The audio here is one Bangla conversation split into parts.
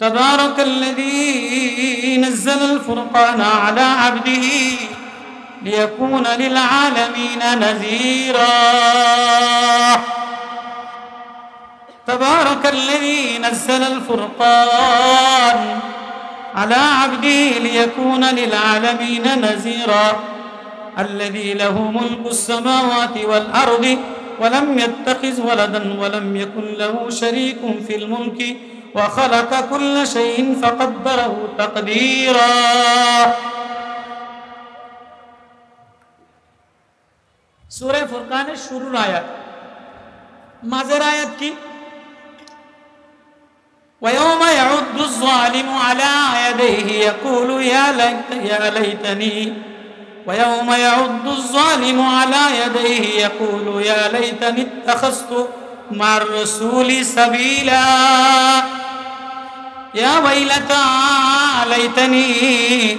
তাবারাকাল্লাযী নাযালাল ফুরকানা আলা আবদিহি লিয়াকুনা লিল আলামিনা নাযীরা তাবারাকাল্লাযী নাযালাল ফুরকান আলা আবদিহি লিয়াকুনা লিল আলামিনা নাযীরা الذي له ملك السماوات والأرض ولم يتخذ ولدا ولم يكن له شريك في الملك وخلق كل شيء فقدره تقديرا سورة فرقان শুরুর আয়াত মাঝের আয়াত কি ويوم يعض الظالم على يديه يقول يا ليتني ويوم يعض الظالم على يديه يقول يا ليتني اتخذت مع الرسول سبيلا يا ويلتى ليتني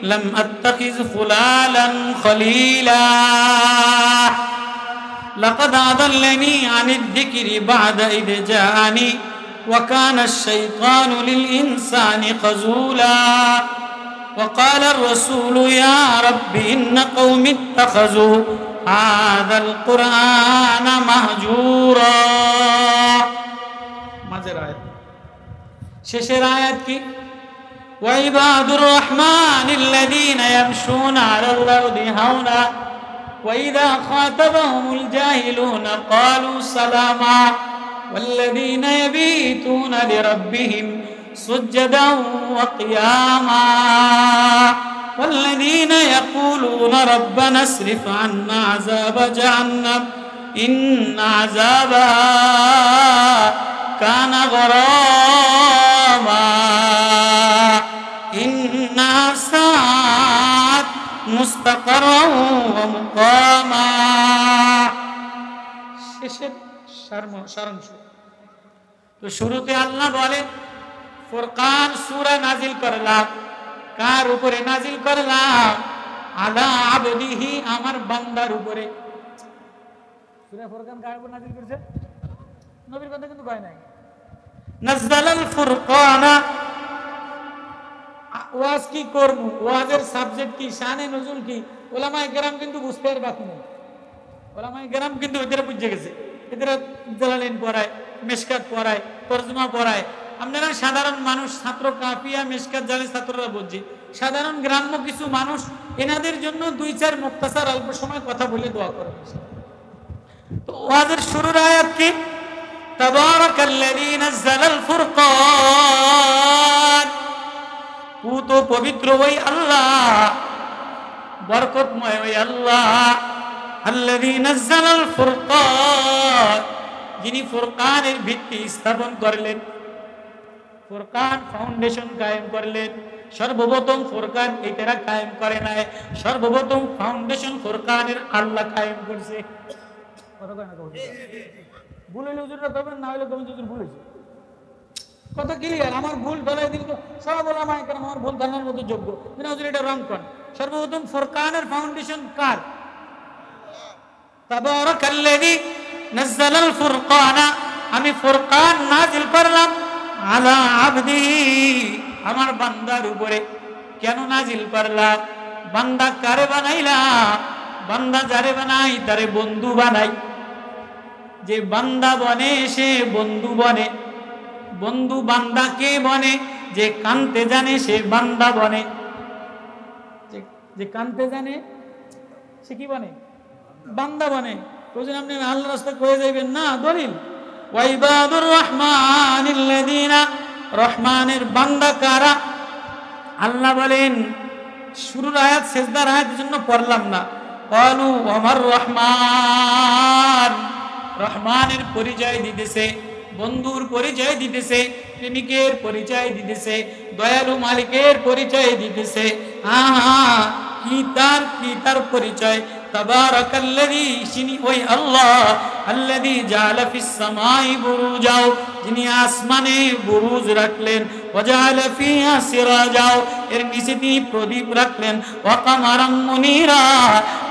لم أتخذ فلانا خليلا لقد أضلني عن الذكر بعد إذ جاءني وكان الشيطان للإنسان خذولا وقال الرسول يا رب إن قوم اتخذوا هذا القرآن مهجورا মাঝের আয়াত শেষের আয়াত কি وعباد الرحمن الذين يمشون على الأرض هونا وإذا خاطبهم الجاهلون قالوا سلاما والذين يبيتون لربهم سجدا وقياما والذين يقولون ربنا اصرف عنا عذاب جهنم إن عذابها كان غراما إنها ساءت مستقرا ومقاما শেষের সারাংশ তো শুরুতে আল্লাহ বলেন ফুরকান সূরা নাজিল করলাম কার উপরে নাজিল করলাম আলা আবদিহি আমার বান্দার উপরে সূরা ফুরকান কার উপর নাজিল করেছে নবীর কথা কিন্তু কয় নাই নাযালাল ফুরকানা ওয়াজ কি করব ওয়াজের সাবজেক্ট কি শানে নজুল কি উলামায়ে কেরাম কিন্তু বুঝতে আর বাকি নেই উলামায়ে কেরাম কিন্তু এদের বুঝে গেছে এদের জালালাইন পড়ায় মিশকাত পড়ায় তরজমা পড়ায় আপনারা সাধারণ মানুষ ছাত্র কাফিয়া মিশকাত জালে ছাত্ররা বুঝছে সাধারণ গ্রাম্য কিছু মানুষ এনাদের জন্য দুই চার মুক্তাসার অল্প সময় কথা বলে দোয়া করবে তো ওয়াজের শুরুর আয়াত কি তাবারাকাল্লাযী নাযালাল ফুরকান পুত পবিত্র ওই আল্লাহ বরকতময় ওই আল্লাহ আল্লাযী নাযালাল ফুরকান যিনি ফুরকানের ভিত্তি স্থাপন করলেন ফুরকান ফাউন্ডেশন কায়েম করলেন সর্বপ্রথম ফুরকান এটারা কায়েম করে নাই সর্বপ্রথম ফাউন্ডেশন ফুরকানের আল্লাহ কায়েম করছে কথা কয় না ভুল হইলে হুজুররা করবেন না হইলে কমেন্ট হুজুর ভুলেছে কথা ক্লিয়ার আমার ভুল ধরাই দিল তো সব ওলামায়ে কেরাম আমার ভুল ধরার মতো যোগ্য না হুজুর এটা রং কোন সর্বপ্রথম ফুরকানের ফাউন্ডেশন কার তাবারাকাল্লাযী নাযালাল ফুরকানা আমি ফুরকান নাজিল করলাম আলা আবদিহি আমার বান্দার উপরে কেন নাজিল করলাম বান্দা কারে বানাইলা বান্দা যারে বানাই তারে বন্ধু বানাই যে বান্দা বনে সে বন্ধু বনে বন্ধু বান্দাকে বনে যে কানতে জানে সে বান্দা বনে যে কানতে জানে সে কি বনে বান্দা বনে বুঝলেন আপনি আল্লাহর রাস্তায় কয়ে যাইবেন না দলিল ওয়াইবাদুর রহমানিল্লাযীনা রহমানের বান্দা কারা আল্লাহ বলেন শুরুর আয়াত সেজদার আয়াতের জন্য পড়লাম না ক্বালু ওমার রহমান রহমানের পরিচয় দিতেছে বন্ধুর পরিচয় দিতেছে প্রেমিকের পরিচয় দিতেছে দয়ালু মালিকের পরিচয় দিতেছে কি তার পরিচয় তাবারাকাল্লাযী শিনি ওই আল্লাহ আল্লাযী জাআলা ফিস সামাই বুরুজাও যিনি আসমানে বুরুজ রাখলেন, ওয়াজাআলা ফিহা সিরাজা, এর নিচে তিনি প্রদীপ রাখলেন, ওয়া কামারাম মুনিরা,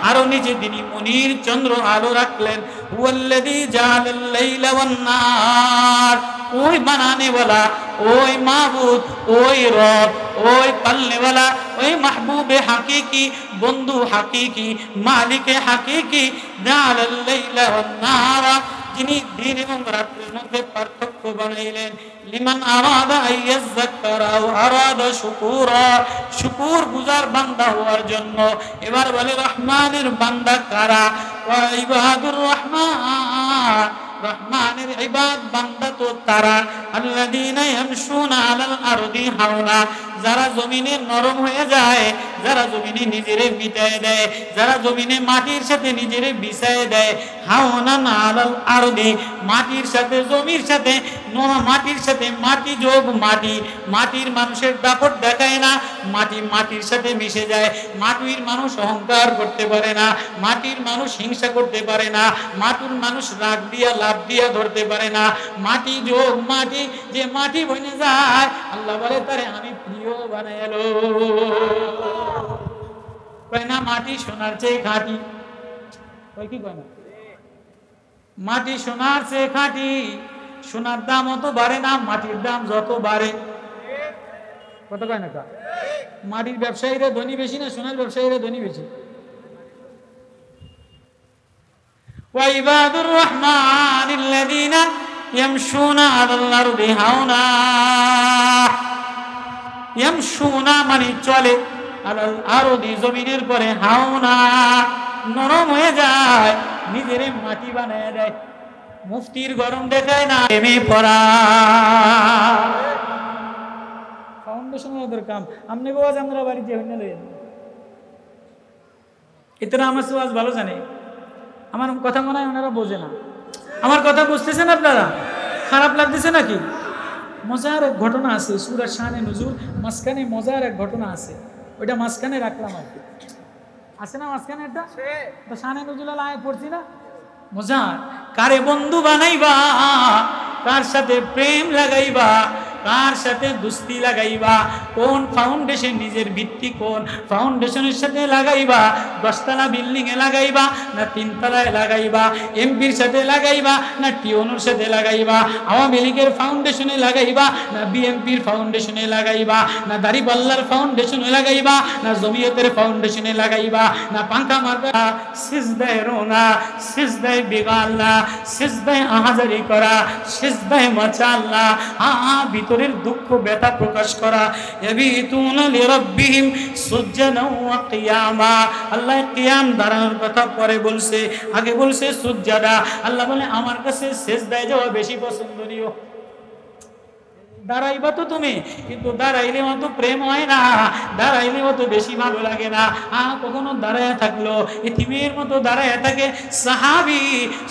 আর নিচে তিনি মুনির চন্দ্র আলো রাখলেন। হুয়াল্লাযী জাআলাল লাইলা ওয়ান নাহার, ওই বানানে वाला, ওই মাবুদ, ওই রব, ওই পালনে वाला, ওই মাহবুবে হাকিকি, বন্ধু হাকিকি, মালিকে হাকিকি, জাআলাল লাইলা ওয়ান নাহার, যিনি দিন এবং রাতের মধ্যে পার্থক্য বানাইলেন। লিমান আরাদা আইয়াযাক্কারা ওয়া আরাদা শুকুরা, শুকুর গুজার বান্দা হওয়ার জন্য। এবার বলে রহমানের বান্দা কারা? ওয়া ইবাদুর রহমান, রহমানের ইবাদ বান্দা তো তারা, আল্লাযীনা ইয়ামশুনা আলাল আরদি হাওনা, যারা জমিনে নরম হয়ে যায়, যারা জমিনে নিজেরে মিটায় দেয়, যারা জমিনে মাটির সাথে নিজেরে বিছায় দেয়। হাওনা আলাল আরদি, মাটির সাথে জমির সাথে, মাটির সাথে মাটি যোগ মাটি, মাটির মানুষের দাপট দেখায় না, মাটি মাটির সাথে মিশে যায়। মাটির মানুষ অহংকার করতে পারে না, মাটির মানুষ হিংসা করতে পারে না, মাটির মানুষ রাগ দিয়া লাভ দিয়া ধরতে পারে না। মাটি যোগ মাটি, যে মাটি বনে যায় আল্লাহ বলে তারে আমি প্রিয় বানাইলো। কয় না মাটি সোনার চেয়ে খাঁটি, কয় কি কয় না, মাটি সোনার চেয়ে খাঁটি, সোনার দাম অত বাড়ে না, মাটির দাম যত বাড়ে। কত কয় না কা? মাটির ব্যবসায়ীরা ধনী বেশি না সোনার ব্যবসায়ীরা ধনী বেশি? ওয়া ইবাদুর রহমানিল্লাযীনা ইয়ামশুনা আলাল আরদি হাওনা, ইয়ামশুনা মানে চলে, আলাল আরদি জমিনের পরে, হাওনা নরম হয়ে যায়, নিজেরে মাটি বানায় দেয়। মুফতির গরম দেখায় না, এমএ পড়া ফাউন্ডেশন ওদের কাম। আমনে গোয়াজ আমরা বাড়িতে হইনা লইয়া এতরা আমার ওয়াজ ভালো জানে, আমার কথা মনে হয় ওনারা বোঝে না। আমার কথা বুঝতেছেন আপনারা? খারাপ লাগতেছে নাকি? মজার এক ঘটনা আছে সূরা শানে নুজুল, মাঝখানে মজার এক ঘটনা আছে, ওইটা মাঝখানে রাখলাম আর কি। আছে না মাঝখানে? এটা তো শানে নুজুল আয়াত পড়ছি না, মজার। কারে বন্ধু বানাইবা, কার সাথে প্রেম লাগাইবা, কার সাথে দুস্তি লাগাইবা, কোন ফাউন্ডেশন, নিজের ভিত্তি কোন ফাউন্ডেশনের সাথে লাগাইবা, 10 তলা বিল্ডিং এ লাগাইবা না 3 তলায় লাগাইবা, এমপির সাথে লাগাইবা না টিওনোর সাথে লাগাইবা, আওয়ামী লীগের ফাউন্ডেশনে লাগাইবা না বিএনপির ফাউন্ডেশনে লাগাইবা, না দাড়িপাল্লার ফাউন্ডেশনে লাগাইবা না জমিয়তের ফাউন্ডেশনে লাগাইবা, না পাঙ্খা মার্কা সিজদায় রোনা, সিজদায় বিগাল্লা, সিজদায় আহাজারি করা, সিজদায় মাচাল্লা, ভিতরের দুঃখ ব্যথা প্রকাশ করা। ইয়াবিতুনা লিরাব্বিহিম সুজদান ওয়া কিয়ামা, আল্লাহ কিয়াম দাঁড়ানোর কথা পরে বলছে, আগে বলছে সুজদা। আল্লাহ বলে আমার কাছে সিজদায় যাওয়া বেশি পছন্দনীয়। দাঁড়াইবা তো তুমি, কিন্তু দাঁড়াইলে মতো প্রেম হয় না, দাঁড়াইলে মতো বেশি ভালো লাগে না। কখনো দাঁড়ায় থাকলো ইতিমের মতো দাঁড়ায় থাকে। সাহাবী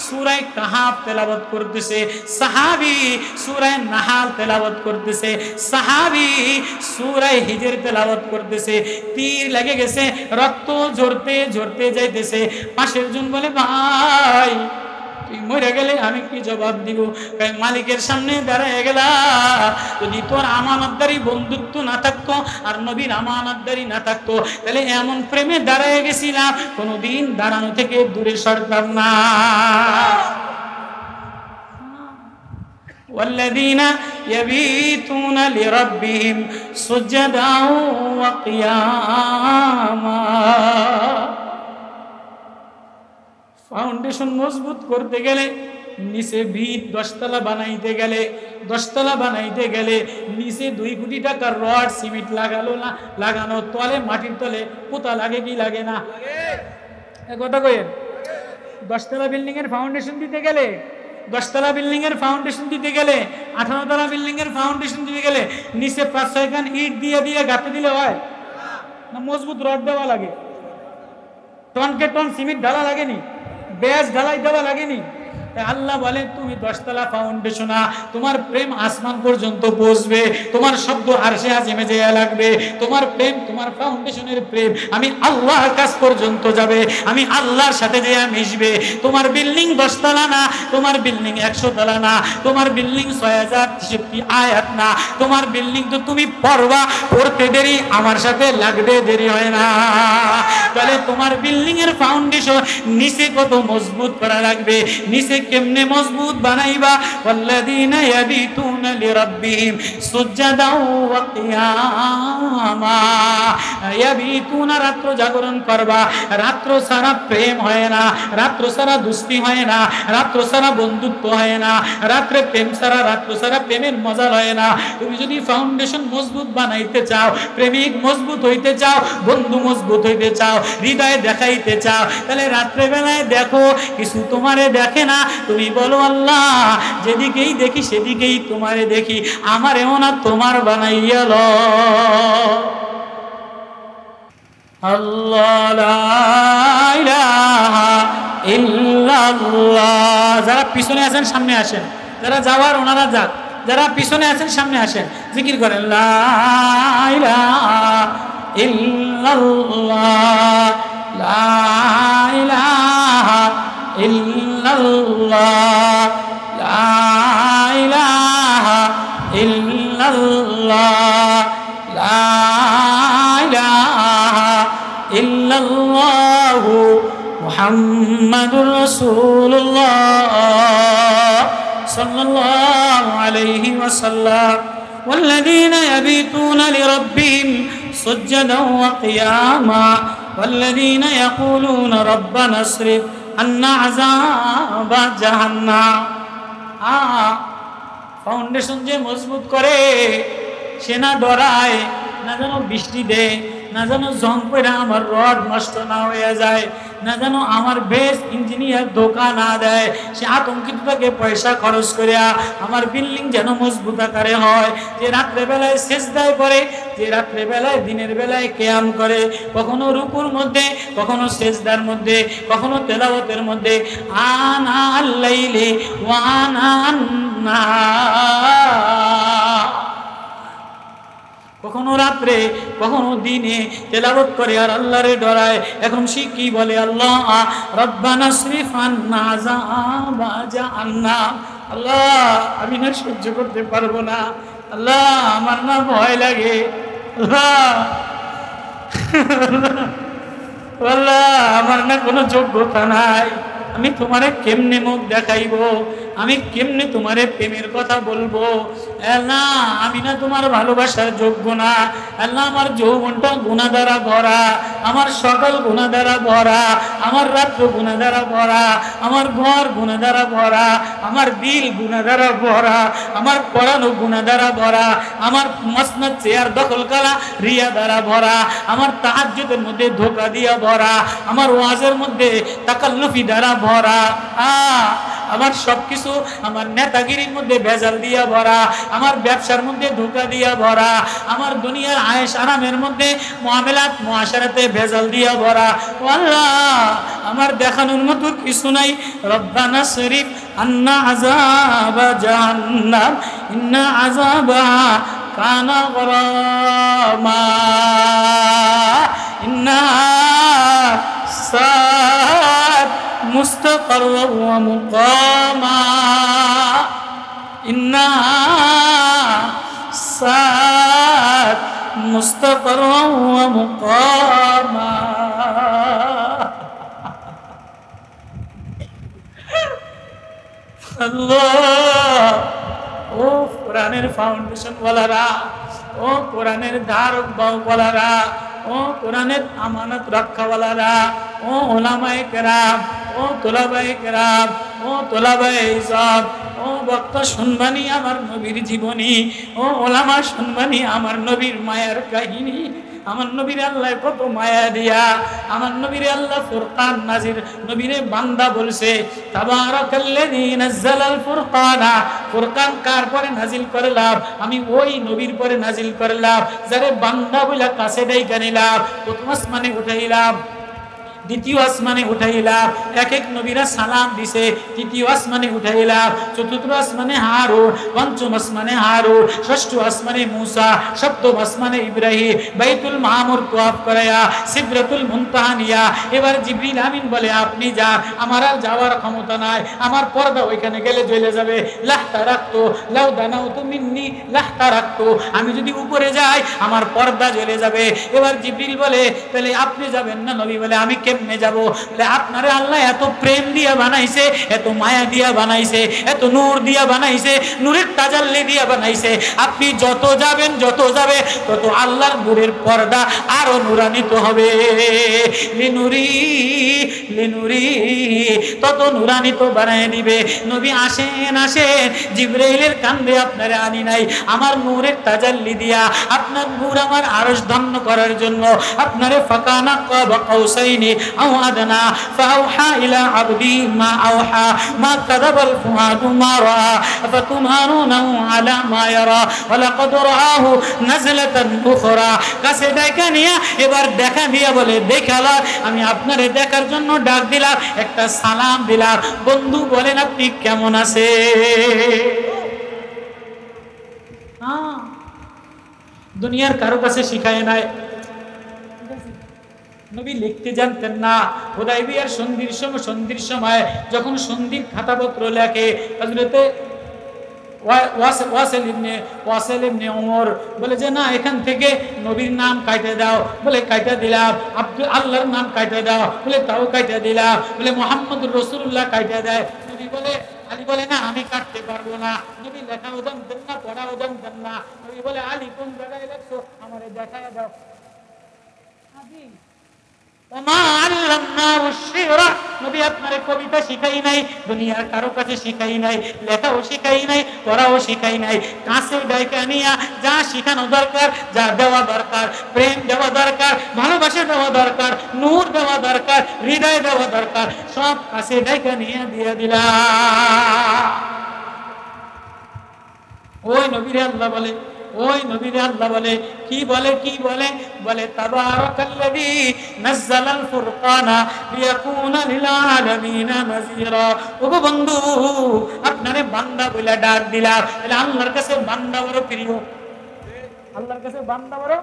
সূরা কাহাফ তেলাওয়াত করতেছে, সাহাবী সূরা নাহাল তেলাওয়াত করতেছে, সাহাবী সূরা হিজর তেলাওয়াত করতেছে। তীর লেগে গেছে, রক্ত ঝরতে ঝরতে যাইতেছে। পাশের জন বলে ভাই তুই মরে গেলে আমি কি জবাব দিব? মালিকের সামনে দাঁড়ায় গেলা, যদি তোর আমানতদারি বন্ধুত্ব না থাকতো আর নবীর আমানতদারি না থাকতো, তাহলে এমন প্রেমে দাঁড়ায় গেছিলাম কোনোদিন দাঁড়ানো থেকে দূরে সরতাম না। والذين يبيتون لربهم سجدا وقياما, ফাউন্ডেশন মজবুত করতে গেলে নিচে ভিত 10 তলা বানাইতে গেলে 10 তলা বানাইতে গেলে নিচে 2 কোটি টাকার রড সিমেন্ট লাগালো না, লাগানো তলে মাটির তলে পোতা লাগে কি লাগে না? এক কথা কইেন, 10 তলা বিল্ডিং এর ফাউন্ডেশন দিতে গেলে 10 তলা বিল্ডিং এর ফাউন্ডেশন দিতে গেলে 18 তলা বিল্ডিং এর ফাউন্ডেশন দিতে গেলে নিচে 5-6 খান ইট দিয়ে দিয়ে গাঁথতে দিলে হয় না? মজবুত রড দেওয়া লাগে, টনকে টন সিমেন্ট ঢালা লাগেনি, ব্যাস ঢালাই দেওয়া লাগেনি, আল্লাহ বলে তুমি 10 তলা ফাউন্ডেশন, তোমার প্রেম আসমান পর্যন্ত পৌঁছবে, তোমার শব্দ আরশে আজিমে যেয়ে লাগবে, তোমার প্রেম, তোমার ফাউন্ডেশনের প্রেম আমি আল্লাহর কাছ পর্যন্ত যাবে, আমি আল্লাহর সাথে যেয়ে মিশবে। তোমার বিল্ডিং 10 তলা না, তোমার বিল্ডিং 100 তলা না, তোমার বিল্ডিং 6063 আয়াত না, তোমার বিল্ডিং তো তুমি পড়বা, পড়তে দেরি আমার সাথে লাগবে দেরি হয় না। তাহলে তোমার বিল্ডিং এর ফাউন্ডেশন নিচে কত মজবুত করা লাগবে, নিচে কেমনে মজবুত বানাইবা? ওয়াল্লাযীনা ইয়াবিতুনা লিরাব্বিহিম সুজদাও ওয়া কিয়ামা, ইয়াবিতুনা রাত্র জাগরণ করবা, রাত্র সারা প্রেম হয় না, রাত্র সারা দুস্তি হয় না, রাত্র সারা বন্ধুত্ব হয় না, রাত্রে প্রেম সারা, রাত্র সারা প্রেমের মজা হয় না। তুমি যদি ফাউন্ডেশন মজবুত বানাইতে চাও, প্রেমিক মজবুত হইতে চাও, বন্ধু মজবুত হইতে চাও, হৃদয় দেখাইতে চাও, তাহলে রাত্রে বেলায় দেখো, কিছু তোমারে দেখে না, তুমি বলো আল্লাহ যেদিকেই দেখি সেদিকেই তোমারে দেখি, আমার এমন না তোমার বানাইয়া ল। আল্লাহ লা ইলাহা ইল্লাল্লাহ। যারা পিছনে আছেন সামনে আসেন, যারা যাওয়ার ওনারা যাক, যারা পিছনে আছেন সামনে আসেন, জিকির করেন লা ইলাহা ইল্লাল্লাহ, লা ইলাহা ইল্লাল্লাহ, লা ইলাহা ইল্লাল্লাহ, লা ইলাহা ইল্লাল্লাহু মুহাম্মাদুর রাসূলুল্লাহ সাল্লাল্লাহু আলাইহি ওয়াসাল্লাম। والذين يبيتون لربهم سجدا وقياما والذين يقولون ربنا اصرف عنا عذاب جهنم। ফাউন্ডেশন যে মজবুত করে সে না ডরায়, না যেন বৃষ্টি দেয়, না যেন জং পড়ে আমার রড নষ্ট না হয়ে যায়, না যেন আমার বেস ইঞ্জিনিয়ার ধোকা না দেয়, সে আতঙ্কিত থাকে পয়সা খরচ করে আমার বিল্ডিং যেন মজবুত আকারে হয়। যে রাত্রেবেলায় সেজদায় পড়ে, যে রাত্রেবেলায় দিনের বেলায় কিয়াম করে, কখনো রুকুর মধ্যে, কখনো সেজদার মধ্যে, কখনো তেলাওয়াতের মধ্যে, আনা আল-লাইলি ওয়া আনা আন-নাহার, কখনো রাত্রে কখনো দিনে তেলাওয়াত করে আর আল্লাহরে ডরায়। এখন সে কি বলে? আল্লাহ রব্বানা সরিফ আন্না আযাবা জাহান্নাম, আল্লাহ আমি না সহ্য করতে পারবো না, আল্লাহ আমার না ভয় লাগে, আল্লাহ আমার না কোনো যোগ্যতা নাই, আমি তোমারে কেমনে মুখ দেখাইব, আমি কেমনে তোমারে প্রেমের কথা বলবো? আল্লাহ আমি না তোমার ভালোবাসার যোগ্য না, আল্লাহ আমার যৌবনটা গুনাহ দ্বারা ভরা, আমার সকাল গুনাহ দ্বারা ভরা, আমার রাত্র গুনাহ দ্বারা ভরা, আমার ঘর গুনাহ দ্বারা ভরা, আমার দিল গুনাহ দ্বারা ভরা, আমার পড়ানো গুনাহ দ্বারা ভরা, আমার মসনদ চেয়ার দখল করা রিয়া দ্বারা ভরা, আমার তাহাজ্জুদের মধ্যে ধোঁকা দিয়া ভরা, আমার ওয়াজের মধ্যে তাকাল্লুফি দ্বারা ভরা, আমার সবকিছু, আমার নেতাগিরির মধ্যে ভেজাল দিয়া ভরা, আমার ব্যবসার মধ্যে ধোঁকা দিয়া ভরা, আমার দুনিয়ার আয়েশ আরামের মধ্যে মুআমালাত মুআশারাতে ভেজাল দিয়া ভরা। আল্লাহ আমার দেখানোর মতো কিছু নাই। রব্বানা শরীফ আন্না আযাবা জাহান্নাম ইন্না আযাবাহা কানা গরামা ইন্না সাআত মুস্তাকাররা ওয়া মুকামা ইন্না সাআত মুস্তাকাররা ওয়া মুকামা। আল্লাহ ও কোরআনের ফাউন্ডেশন ওয়ালারা, ও কোরআনের ধারক বাহকওয়ালারা, ও কোরআনের আমানত রক্ষাওয়ালারা, ও ওলামায়ে কেরাম, ও তোলাবায়ে কেরাম, ও তোলাবায়ে ইজাব, ও বক্তা শুনবানি আমার নবীর জীবনী, ও ওলামা শুনবানি আমার নবীর মায়ার কাহিনী। আমার নবীর আল্লাহ কত মায়া দিয়া, আমার নবীর আল্লাহ ফুরকান নাজির, নবীরে বান্দা বলছে তাবারাকাল্লাযী নাযালাল ফুরকানা, ফুরকান কার পরে নাজিল করলাম? আমি ওই নবীর পরে নাজিল করলাম, যারে বান্দা বইলা কাছে ডাইকা নিলাম, প্রথম আসমানে উঠাইলাম, দ্বিতীয় আসমানে উঠাইলাম, এক এক নবীরা সালাম দিছে, তৃতীয় আসমানে উঠাইলাম, চতুর্থ আসমানে হারুন, পঞ্চম আসমানে হারুন, ষষ্ঠ আসমানে মুসা, সপ্তম আসমানে ইব্রাহিম, বাইতুল মামুর তোয়াফ করায়া সিদরাতুল মুনতাহা নিয়া এবার জিবরিল আমিন বলে আপনি যান, আমার আর যাওয়ার ক্ষমতা নাই, আমার পর্দা ওইখানে গেলে জ্বলে যাবে। লাহতা রাখতো লাউ দানাউতু মিন্নি লাহতা রাখতো, আমি যদি উপরে যাই আমার পর্দা জ্বলে যাবে। এবার জিবরিল বলে তাহলে আপনি যাবেন না? নবী বলে আমি কেমনে যাব? বলে আপনারে আল্লাহ এত প্রেম দিয়া বানাইছে, এত মায়া দিয়া বানাইছে, এত নূর দিয়া বানাইছে, নূরের তাজাল্লি দিয়া বানাইছে, আপনি যত যাবেন যত যাবে তত আল্লাহর নূরের পর্দা আরো নূরান্বিত হবে। লিনুরি লিনুরি তত নূরান্বিত বানায় দিবে। নবী আসেন আসেন, জিবরাইলের কান্দে আপনারে আনি নাই, আমার নূরের তাজাল্লি দিয়া আপনার নূর আমার আরশ ধন্য করার জন্য আপনারে ফাকানা কাবা কাউসাইনি আও আদনা ফাআউহা ইলা আবদি মা আওহা মা কাযাবাল ফুআদু মা রাআ ফাতুমারুনাহু আলা মা ইয়ারা ওয়া লাকাদ রাআহু নাজলাতান উখরা। কাছে দেখা নিয়া এবার দেখা দিয়া বলে দেখালা, আমি আপনারে দেখার জন্য ডাক দিলাম, একটা সালাম দিলাম, বন্ধু বলেন আপনি কেমন আছে? দুনিয়ার কারো কাছে শিখায় নাই। নবী লিখতে জানতেন না। হুদায়বিয়ার সন্ধির সময় যখন সন্ধির খাতাপত্র লেখে হযরতে ওয়াসিল ইবনে ওমর বলে যে না, এখান থেকে নবীর নাম কাইটে দাও, বলে কাইটা দিলাম। আল্লাহর নাম কাইটে দাও, বলে তাও কাইটা দিলাম। বলে মুহাম্মদুর রাসূলুল্লাহ কাইটা দেয়। নবী বলে, আলী বলে না আমি কাটতে পারবো না। নবী লেখাও জানতেন না, পড়াও জানতেন না। নবী বলে আলী কোন জায়গায় লেখছো আমারে দেখায় দাও। নবী আপনারে কবিতা শিখাই নাই, দুনিয়ার কারো কাছে শিখাই নাই, লেখাও শিখাই নাই, পড়াও শিখাই নাই। কাছে ডাইকা নিয়া যা শিখানো দরকার, যা দেওয়া দরকার, প্রেম দেওয়া দরকার, ভালোবাসা দেওয়া দরকার, নূর দেওয়া দরকার, হৃদয় দেওয়া দরকার, সব কাছে ডাইকা নিয়ে দিয়ে দিলাম। ওই নবীরে আল্লাহ বলে, ওই নবীরে আল্লাহ বলে কি বলে, কি বলে? বলে তাবারাকাল্লাযী নাযালাল ফুরকানা লিয়াকুনা লিল আলামিনা নাযীরা। ওগো বন্ধু, আপনারে বান্দা বলে ডাক দিলাম, তাহলে আল্লাহর কাছে বান্দা বড় প্রিয়, আল্লাহর কাছে বান্দা বড়,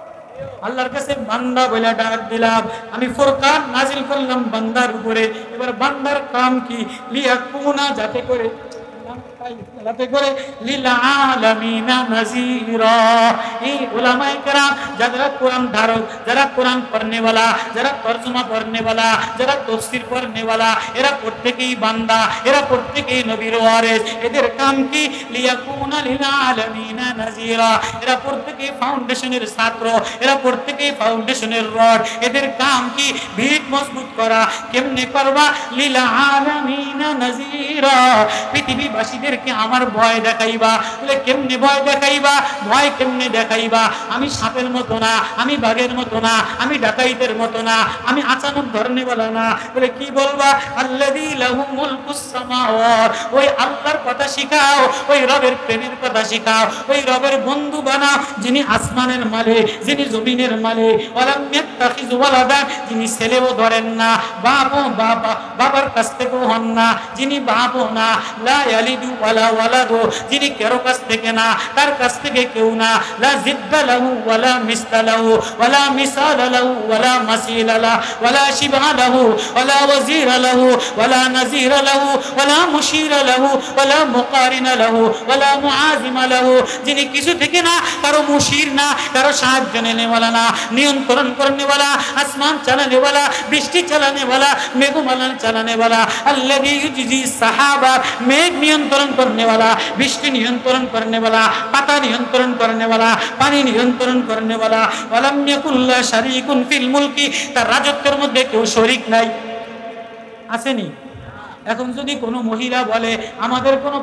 আল্লাহর কাছে বান্দা বলে ডাক দিলাম। আমি ফুরকান নাজিল করলাম বান্দার উপরে। এবার বান্দার কাম কি? লিয়াকুনা, যাতে করে লিল আলামিনা নাযীরা। এই উলামায়ে কেরাম যারা কোরআন ধারক, যারা কোরআন পড়নেওয়ালা, যারা তরজমা পড়নেওয়ালা, যারা তাফসীর পড়নেওয়ালা, এরা প্রত্যেকেই বান্দা, এরা প্রত্যেকেই নবীর ওয়ারিস। এদের কাম কি? লিয়াকুনা লিল আলামিনা নাযীরা। এরা প্রত্যেকেই ফাউন্ডেশনের ছাত্র, এরা প্রত্যেকেই ফাউন্ডেশনের রড। এদের কাম কি? ভিত মজবুত করা। কেমনে করবা? লিল আলামিনা নাযীরা, পৃথিবীবাসীদেরকে আমার ভয় দেখাইবা। বলে কেমনে ভয় দেখাইবা? ভয় কেমনে দেখাইবা? আমি সাপের মতো না, আমি বাঘের মতো না, আমি ডাকাইতের মতো না, আমি আচানক ধরনেওয়ালা না। বলে কি বলবা? আল্লাযী লাহু মুলকুস সামাওয়াত। ওই আল্লাহর কথা শিখাও, ওই রবের প্রেমের কথা শিখাও, ওই রবের বন্ধু বানাও যিনি আসমানের মালিক, যিনি জমিনের মালিক। ওয়ালাম ইয়াত্তাখিযু ওয়ালাদান, যিনি ছেলেও ধরেন না, বাপও বাবার কাছ থেকেও হন না, যিনি বাপও না। লা ইয়ালিদু ওয়ালা ওয়ালাদু, যিনি কারো কাছ থেকে না, তার কাছ থেকে কেউ না। লা জিদ্দা লাহু ওয়ালা মিসলা লাহু ওয়ালা মিসালা লাহু ওয়ালা মাসিলা লাহু ওয়ালা শিবহা লাহু ওয়ালা ওয়াজিরা লাহু ওয়ালা নাযীরা লাহু ওয়ালা মুশীরা লাহু ওয়ালা মুকারিনা লাহু ওয়ালা মুআযিমা লাহু, যিনি কিছু থেকে না, কারো মুশীর না, কারো সাহায্য নেওয়ালা না, নিয়ন্ত্রণ করনেওয়ালা, আসমান চালানেওয়ালা, বৃষ্টি চালানেওয়ালা, মেঘমালান চালানেওয়ালা। আল্লাযী ইউজিজি সাহাবা, মেঘ নিয়ন্ত্রণ করনেওয়ালা, বৃষ্টি নিয়ন্ত্রণ করনেওয়ালা, পাতা নিয়ন্ত্রণ করনেওয়ালা, পানি নিয়ন্ত্রণ করনেওয়ালা। ওয়ালাম ইয়াকুল্লা শারীকুন ফিল মুলকি, তার রাজত্বের মধ্যে কেউ শরীক নাই। আসেনি? এখন যদি কোনো মহিলা বলে আমাদের কোনো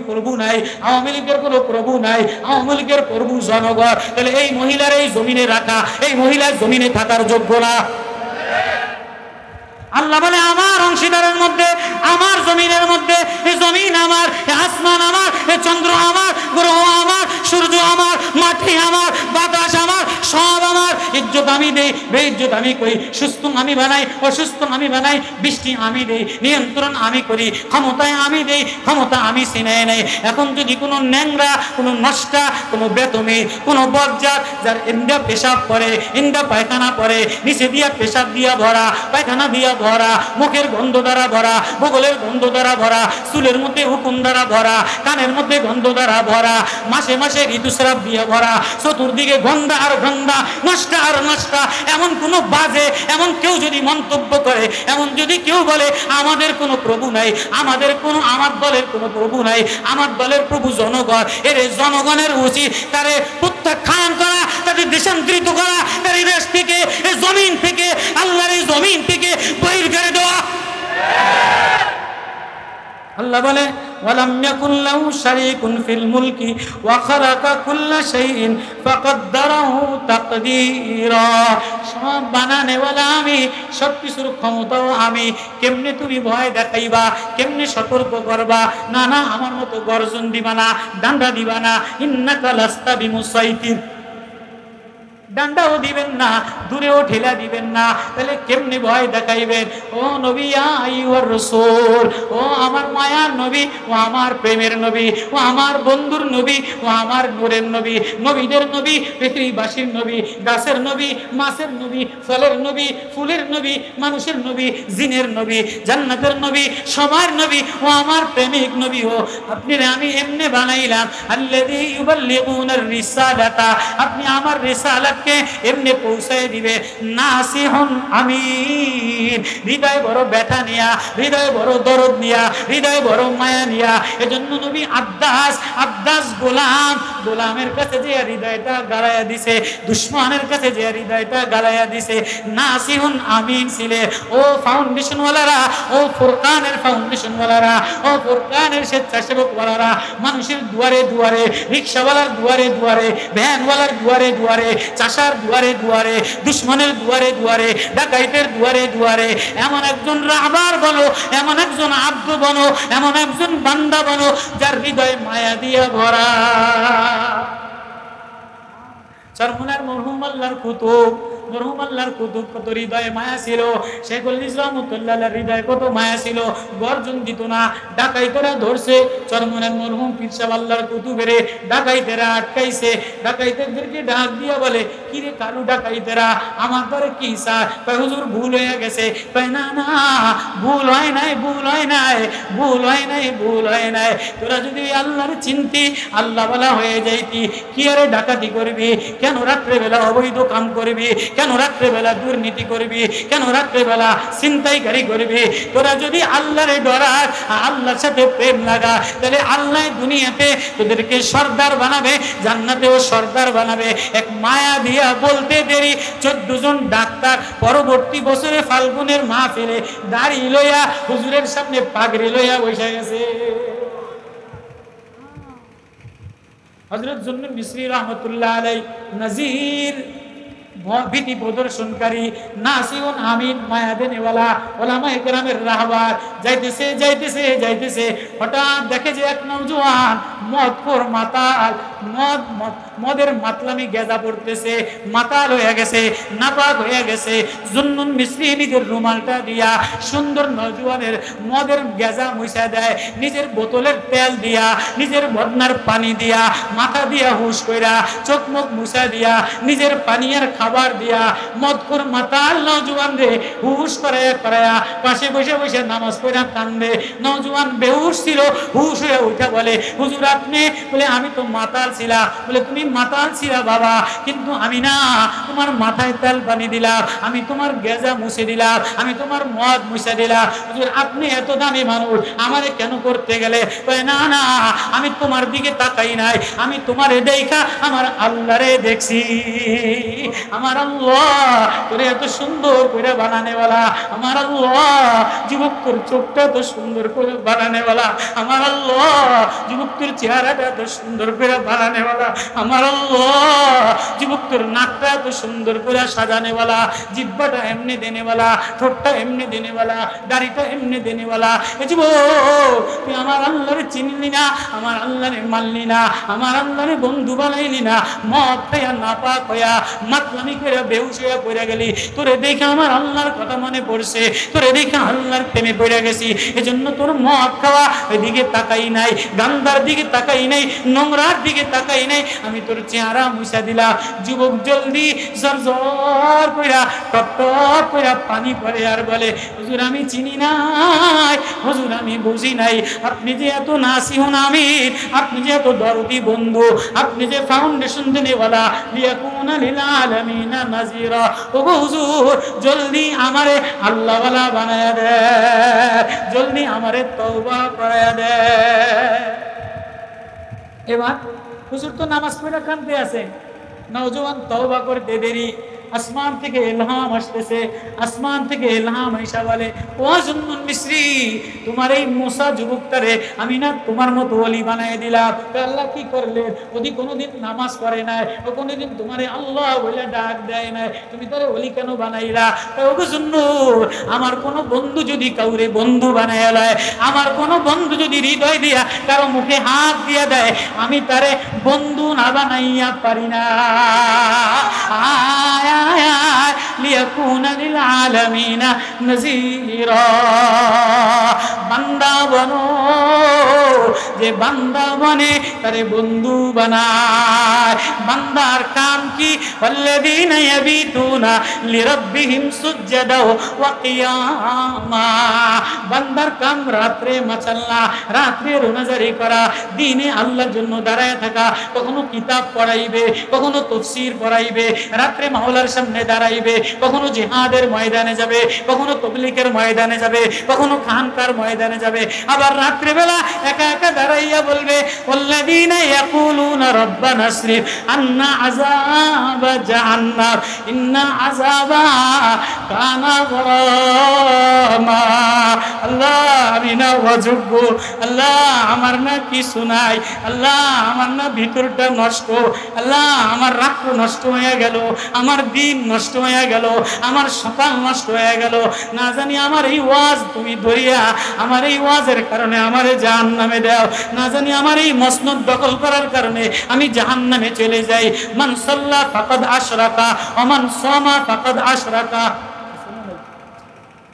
প্রভু নাই, আওয়ামী লীগের কোনো প্রভু নাই, আওয়ামী লীগের প্রভু জনগণ, তাহলে এই মহিলার এই জমিনে রাখা, এই মহিলার জমিনে থাকার যোগ্য না। আল্লাহ বলে আমার অংশীদারের মধ্যে, আমার জমিনের মধ্যে, এই জমিন আমার, এই আসমান আমার, এই চন্দ্র আমার, গ্রহ আমার, সূর্য আমার, মাটি আমার, বাতাস আমার, সব আমার। এই ইজ্জত আমি দেই, বেইজ্জত আমি করি, সুস্থ আমি বানাই, অসুস্থ আমি বানাই, বৃষ্টি আমি দেই, নিয়ন্ত্রণ আমি করি, ক্ষমতায় আমি দেই, ক্ষমতা আমি ছিনাই নেই। এখন যদি কোনো ন্যাংরা, কোনো নষ্টা, কোনো বেতমি, কোনো বজ্জাত যার ইন্দা পেশাব করে, ইন্দা পায়খানা করে, নিচে দিয়া পেশাব দিয়া ভরা, পায়খানা দিয়া ভরা, মুখের গন্ধ দ্বারা ভরা, বগলের গন্ধ দ্বারা ভরা, চুলের মধ্যে হুকুম দ্বারা ভরা, কানের মধ্যে গন্ধ দ্বারা ভরা, মাসে মাসে ঋতুস্রাব দিয়ে ভরা, চতুর্দিকে গন্ধা আর গন্ধা, নষ্টা আর নষ্টা, এমন কোনো বাজে, এমন কেউ যদি মন্তব্য করে, এমন যদি কেউ বলে আমাদের কোনো প্রভু নাই, আমার দলের কোনো প্রভু নাই, আমার দলের প্রভু জনগণ, এর জনগণের উচিত তারে প্রত্যাখ্যান করা, তাদের দেশান্তরিত করা, তার এই দেশ থেকে, এই জমিন থেকে, আল্লাহর এই জমিন থেকে বহির করে দেওয়া। আল্লাহ বলে ওয়ালাম ইয়াকুল লাহু শারীকুন ফিল মুলকি ওয়া খালাকা কুল্লা শাইইন ফাকাদ্দারাহু তাকদীরা। সব বানানেওয়ালা আমি, সব কিছুর ক্ষমতাও আমি। কেমনে তুমি ভয় দেখাইবা, কেমনে সতর্ক করবা? না না, আমার মতো গর্জন দিবা না, ডান্ডা দিবা না, ইন্নাকা লাস্তা বিমুসাইতির, ডান্ডাও দিবেন না, দূরেও ঠেলা দিবেন না, তাহলে কেমনি ভয় দেখাইবেন? ও নবী আইয়ুর রাসূল, ও আমার মায়ার নবী, ও আমার প্রেমের নবী, ও আমার বন্ধুর নবী, ও আমার নূরের নবী, নবীদের নবী, পৃথিবীবাসীর নবী, গাছের নবী, মাছের নবী, ফলের নবী, ফুলের নবী, মানুষের নবী, জিনের নবী, জান্নাতের নবী, সবার নবী, ও আমার প্রেমিক নবী। ও আপনি আমি এমনে বানাইলাম আল্লাযী ইউবাল্লিগুনার রিসালাতা, আপনি আমার রিসালাত এমনি পৌঁছায় দিবে। নাসিহুন আমিন, হৃদয় বড় ব্যথা নিয়া, হৃদয় বড় দরদ নিয়া, হৃদয় বড় মায়া নিয়া। এজন্য নবী আব্দাস গোলামের কাছে যে হৃদয়টা গালাইয়া দিছে, দুশ্মনের কাছে যে হৃদয়টা গালাইয়া দিছে। নাসিহুন আমিন ছিলে। ও ফাউন্ডেশন ওয়ালারা, ও ফুরকানের ফাউন্ডেশন ওয়ালারা, ও ফুরকানের স্বেচ্ছাসেবক ওয়ালারা, মানুষের দুয়ারে দুয়ারে, রিকশাওয়ালার দুয়ারে দুয়ারে, ভ্যানওয়ালার দুয়ারে দুয়ারে, চাষার দুয়ারে দুয়ারে, দুশ্মনের দুয়ারে দুয়ারে, ডাকাইতের দুয়ারে দুয়ারে এমন একজন রাহবার বনো, এমন একজন আব্দ বনো, এমন একজন বান্দা বনো যার হৃদয় মায়া দিয়া ভরা। চরমুনার মরহুম আল্লাহর কুতুব কত হৃদয়ে মায়া ছিল, শেখুল ইসলাম রাহমাতুল্লাহ আলাইহির হৃদয়ে কত মায়া ছিল, গর্জন দিত না। ডাকাইতেরা ধরছে চরমুনার মরহুম পীর সাহেব আল্লাহর কুতুবেরে, ডাকাইতেরা আটকাইছে। ডাকাইতেদেরকে ডাক দিয়া বলে, কি রে কালু ডাকাইতেরা, আমার পরে কি স্যার? কয় হুজুর ভুল হয়ে গেছে। কয় না না, ভুল হয় নাই, ভুল হয় নাই, ভুল হয় নাই, ভুল হয় নাই। তোরা যদি আল্লাহর চিনতি, আল্লাহ বলা হয়ে যাইতি, কি আরে ডাকাতি করবি? কেন রাত্রেবেলা অবৈধ কাম করবি? কেন রাত্রেবেলা দুর্নীতি করবি? কেন রাত্রেবেলা ছিনতাইকারী করবি? তোরা যদি আল্লাহরে ডরাস, আল্লাহর সাথে প্রেম লাগা, তাহলে আল্লাহ দুনিয়াতে তোদেরকে সর্দার বানাবে, জান্নাতেও সর্দার বানাবে। এক মায়া দিয়া বলতে দেরি, 14 জন ডাক্তার পরবর্তী বছরে ফাল্গুনের মাহফিলে দাড়ি লইয়া হুজুরের সামনে পাগড়ি লইয়া বসে গেছে। হযরত জুন্নুন মিসরি রাহমাতুল্লাহ আলাইহি নজির ভীতি প্রদর্শনকারী, নাসিহুন আমিন, মায়া দেনেওয়ালা, ওলামায়ে কেরামের রাহবার যাইতেছে যাইতেছে যাইতেছে, হঠাৎ দেখে যে এক নওজোয়ান মদখোর মাতাল, মদের মাতলামি গেজা পড়তেছে, মাতাল হয়ে গেছে, নাপাক হয়ে গেছে। জুন্নুন মিসরি নিজের রুমালটা দিয়া সুন্দর নওজোয়ানের মদের গেজা মুছা দেয়, নিজের বোতলের তেল দিয়া, নিজের বদনার পানি দিয়া, মাথা দিয়া হুশ কইরা, চোখ মুখ মুছা দিয়া, নিজের পানিয়ার খাবার দিয়া মদখোর মাতাল নওজোয়ান রে হুশ করায়া করায়া পাশে বসে বসে নামাজ পড়া কান্দে। নওজোয়ান বেহুশ ছিল, হুশ হয়ে উঠে বলে, হুজুর আপনি? বলে আমি তো মাতাল ছিলাম। বলে তুমি মাতাল ছিলা বাবা, কিন্তু আমি না, তোমার মাথায় তেল পানি দিলাম, আমি তোমার গেজা মুছে দিলাম, আমি তোমার মদ মুছে দিলাম। হুজুর আপনি এত দামি মানুষ, আমারে কেন করতে গেলে? বলে না না, আমি তোমার দিকে তাকাই নাই, আমি তোমারে দেখা আমার আল্লাহরে দেখছি। আমার আল্লাহ তোরে এত সুন্দর করে বানানেওয়ালা, আমার আল্লাহ যুবক তোর চোখটা এত সুন্দর করে বানানেওয়ালা, আমার আল্লাহ যুবক তোর চেহারাটা এত সুন্দর করে বানানে বানানেওয়ালা আমার আল্লাহ। যুবক তোর নাকটা এত সুন্দর করে সাজানেওয়ালা, জিহ্বাটা এমনি দেনেওয়ালা, ঠোঁটটা এমনি দেনেওয়ালা, দাড়িটা এমনি দেনেওয়ালা। এ যুবক তুই আমার আল্লাহরে চিনলি না, আমার আল্লাহরে মানলি না, আমার আল্লাহরে বন্ধু বানাইলি না, মদ খাইয়া নাপাক হইয়া মাতলামি করে বেহুশ হইয়া পড়ে গেলি। তোরে দেখে আমার আল্লাহর কথা মনে পড়ছে, তোরে দেখে আল্লাহর প্রেমে পড়ে গেছি, এজন্য তোর মদ খাওয়া এদিকে তাকাই নাই, গান্ধার দিকে তাকাই নাই, নোংরার দিকে তাকাই নাই, আমি তোর চেহারা মুছা দিলাম। যুবক জলদি জর জর কইরা টপ টপ কইরা পানি পড়ে আর বলে, হুজুর আমি চিনি নাই, হুজুর আমি বুঝি নাই, আপনি যে এত নাসিহুন আমির, আপনি যে এত দরদি বন্ধু, আপনি যে ফাউন্ডেশন দেনেওয়ালা, লিয়াকুনা লিল আলামিনা নাজিরা। ও হুজুর জলদি আমারে আল্লাহওয়ালা বানায়া দে, জলদি আমারে তওবা করায়া দে। এবার হুজুর তো নামাজ পড়ে কাঁদতে আছে, নওজোয়ান তওবা করতে দেরি, আসমান থেকে ইলহাম আসতেছে, আসমান থেকে ইলহাম আইসা বলে, ও জুন্নুন মিসরি, তোমার এই মুসা যুবকটারে আমি না তোমার মতো ওলি বানায় দিলাম। আল্লাহ কি করলেন? ওদি কোনোদিন নামাজ পড়ে নাই, ও কোনোদিন তোমারে আল্লাহ বলে ডাক দেয় নাই, তুমি তারে ওলি কেন বানাইলা? ও জুন্নুন, আমার কোনো বন্ধু যদি কাউরে বন্ধু বানায় লয়, আমার কোনো বন্ধু যদি হৃদয় দিয়া কারো মুখে হাত দিয়া দেয়, আমি তারে বন্ধু না বানাইয়া পারি না। লিয়াকুনা লিল আলামিনা নাযীরা। বান্দা বনো, যে বান্দা বনে তারে বন্ধু বানায়। বান্দার কাম কি? ওয়াল্লাযীনা ইয়াবিতুনা লিরাব্বিহিম সুজদাও ওয়া কিয়ামা। বান্দার কাম রাত্রে মাচাল্লা, রাত্রে রোনাজারি করা, দিনে আল্লাহর জন্য দাঁড়ায় থাকা। কখনো কিতাব পড়াইবে, কখনো তাফসীর পড়াইবে, রাত্রে মাওলার সামনে দাঁড়াইবে, কখনো জিহাদের ময়দানে যাবে, কখনো তাবলীগের ময়দানে যাবে, কখনো খানকার ময়দানে যাবে। আবার রাত্রে বেলা একা একা দাঁড়াইয়া বলবে, ওয়াল্লাযীনা ইয়াকুলুনা রাব্বানা আসরিফ আন্না আযাবা জাহান্নাম ইন্না আযাবা কানা গরামা। আল্লাহ আমি না অযোগ্য, আল্লাহ আমার না কিছু নাই, আল্লাহ আমার না ভিতরটা নষ্ট, আল্লাহ আমার রাত্র নষ্ট হয়ে গেল, আমার দিন নষ্ট হয়ে গেল, আমার সকাল নষ্ট হয়ে গেল। না জানি আমার এই ওয়াজ তুমি ধরিয়া আমার এই ওয়াজের কারণে আমারে জাহান্নামে দাও, না জানি আমার এই মসনদ দখল করার কারণে আমি জাহান্নামে চলে যাই। মান সাল্লা ফাকাদ আশরাকা ওয়া মান সামা ফাকাদ আশরাকা।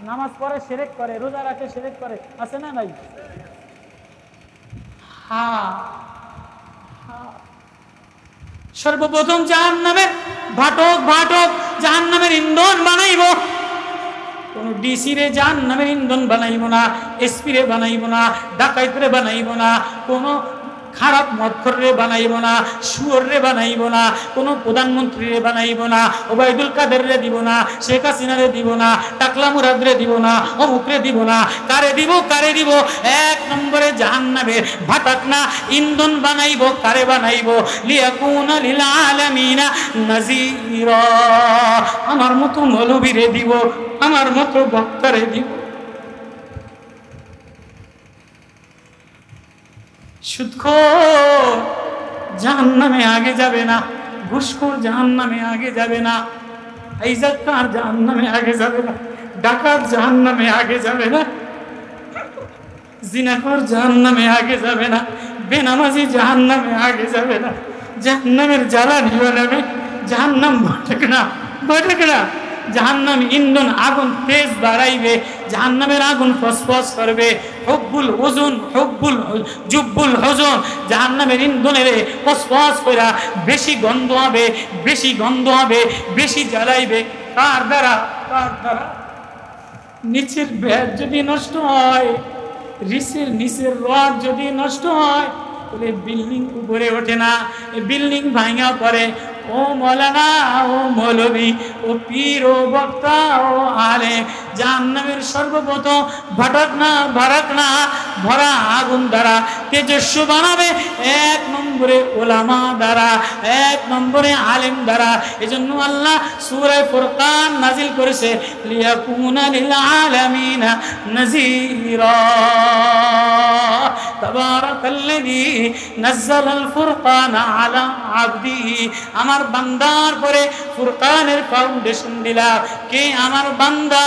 নামাজ পড়ে শিরক করে, রোজা রাখে শিরক করে, আছে না নাই? হ্যাঁ, সর্বপ্রথম জাহান্নামের ভাটক ভাটক জাহান্নামের ইন্ধন বানাইব। কোন ডিসি রে জাহান্নামের ইন্ধন বানাইব না, এসপি রে বানাইব না, ডাকাইত রে বানাইব না, কোন খারাপ মদখোররে বানাইব না, শুয়োররে বানাইব না, কোনো প্রধানমন্ত্রীরে বানাইব না, ওবায়দুল কাদেররে দিব না, শেখ হাসিনারে দিব না, টাকলা মুরাদরে দিব না, অমুকরে দিব না। কারে দিব? কারে দিব? এক নম্বরে জাহান্নামের ভাটাকনা ইন্ধন বানাইব। কারে বানাইব? লিয়াকুনা লিল আলামিনা নাযীরা। আমার মতো মৌলবীরে দিব, আমার মতো বক্তারে দিব। সুদখোর জাহান্নামে আগে যাবে না, ঘুষখোর জাহান্নামে আগে যাবে না, হাইজাক্কার জাহান্নামে আগে যাবে না, ডাকাত জাহান্নামে আগে যাবে না, জিনাখোর জাহান্নামে আগে যাবে না, বেনামাজি জাহান্নামে আগে যাবে না। জাহান্নামের জ্বালানি বানাবে, জাহান্নাম ভটক না, ভটক না। জাহান্নাম ইন্ধন আগুন তেজ বাড়াইবে, জাহান্নামের আগুন ফসফস করবে। হুব্বুল হুজুন, হুব্বুল জুব্বুল হুজুন, জাহান্নামের ইন্ধনের ফসফস কইরা বেশি গন্ধ হবে, বেশি গন্ধ হবে, বেশি জ্বালাইবে। কার দ্বারা? কার দ্বারা? নিচের ব্যাগ যদি নষ্ট হয়, রিসের নিচের রড যদি নষ্ট হয়, তাহলে বিল্ডিং উপরে ওঠে না, বিল্ডিং ভাঙা পড়ে। ও মৌলানা, ও মৌলবী, ও পীর, ও বক্তা, ও আলেম, জাহান্নামের সর্বপ্রথম ভাড়াকনা ভরা আগুন দ্বারা তেজস্ব বানাবে 1 নম্বরে উলামা দ্বারা, 1 নম্বরে আলেম দ্বারা। এজন্য আল্লাহ সূরা ফুরকান নাজিল করেছে, লিয়াকুনা লিল আলামিনা নাযীরা। তাবারাকাল্লাযী নাযালাল ফুরকানা আলা আবদিহি। আমার বান্দার পরে ফুরকানের ফাউন্ডেশন দিলা কে? আমার বান্দা,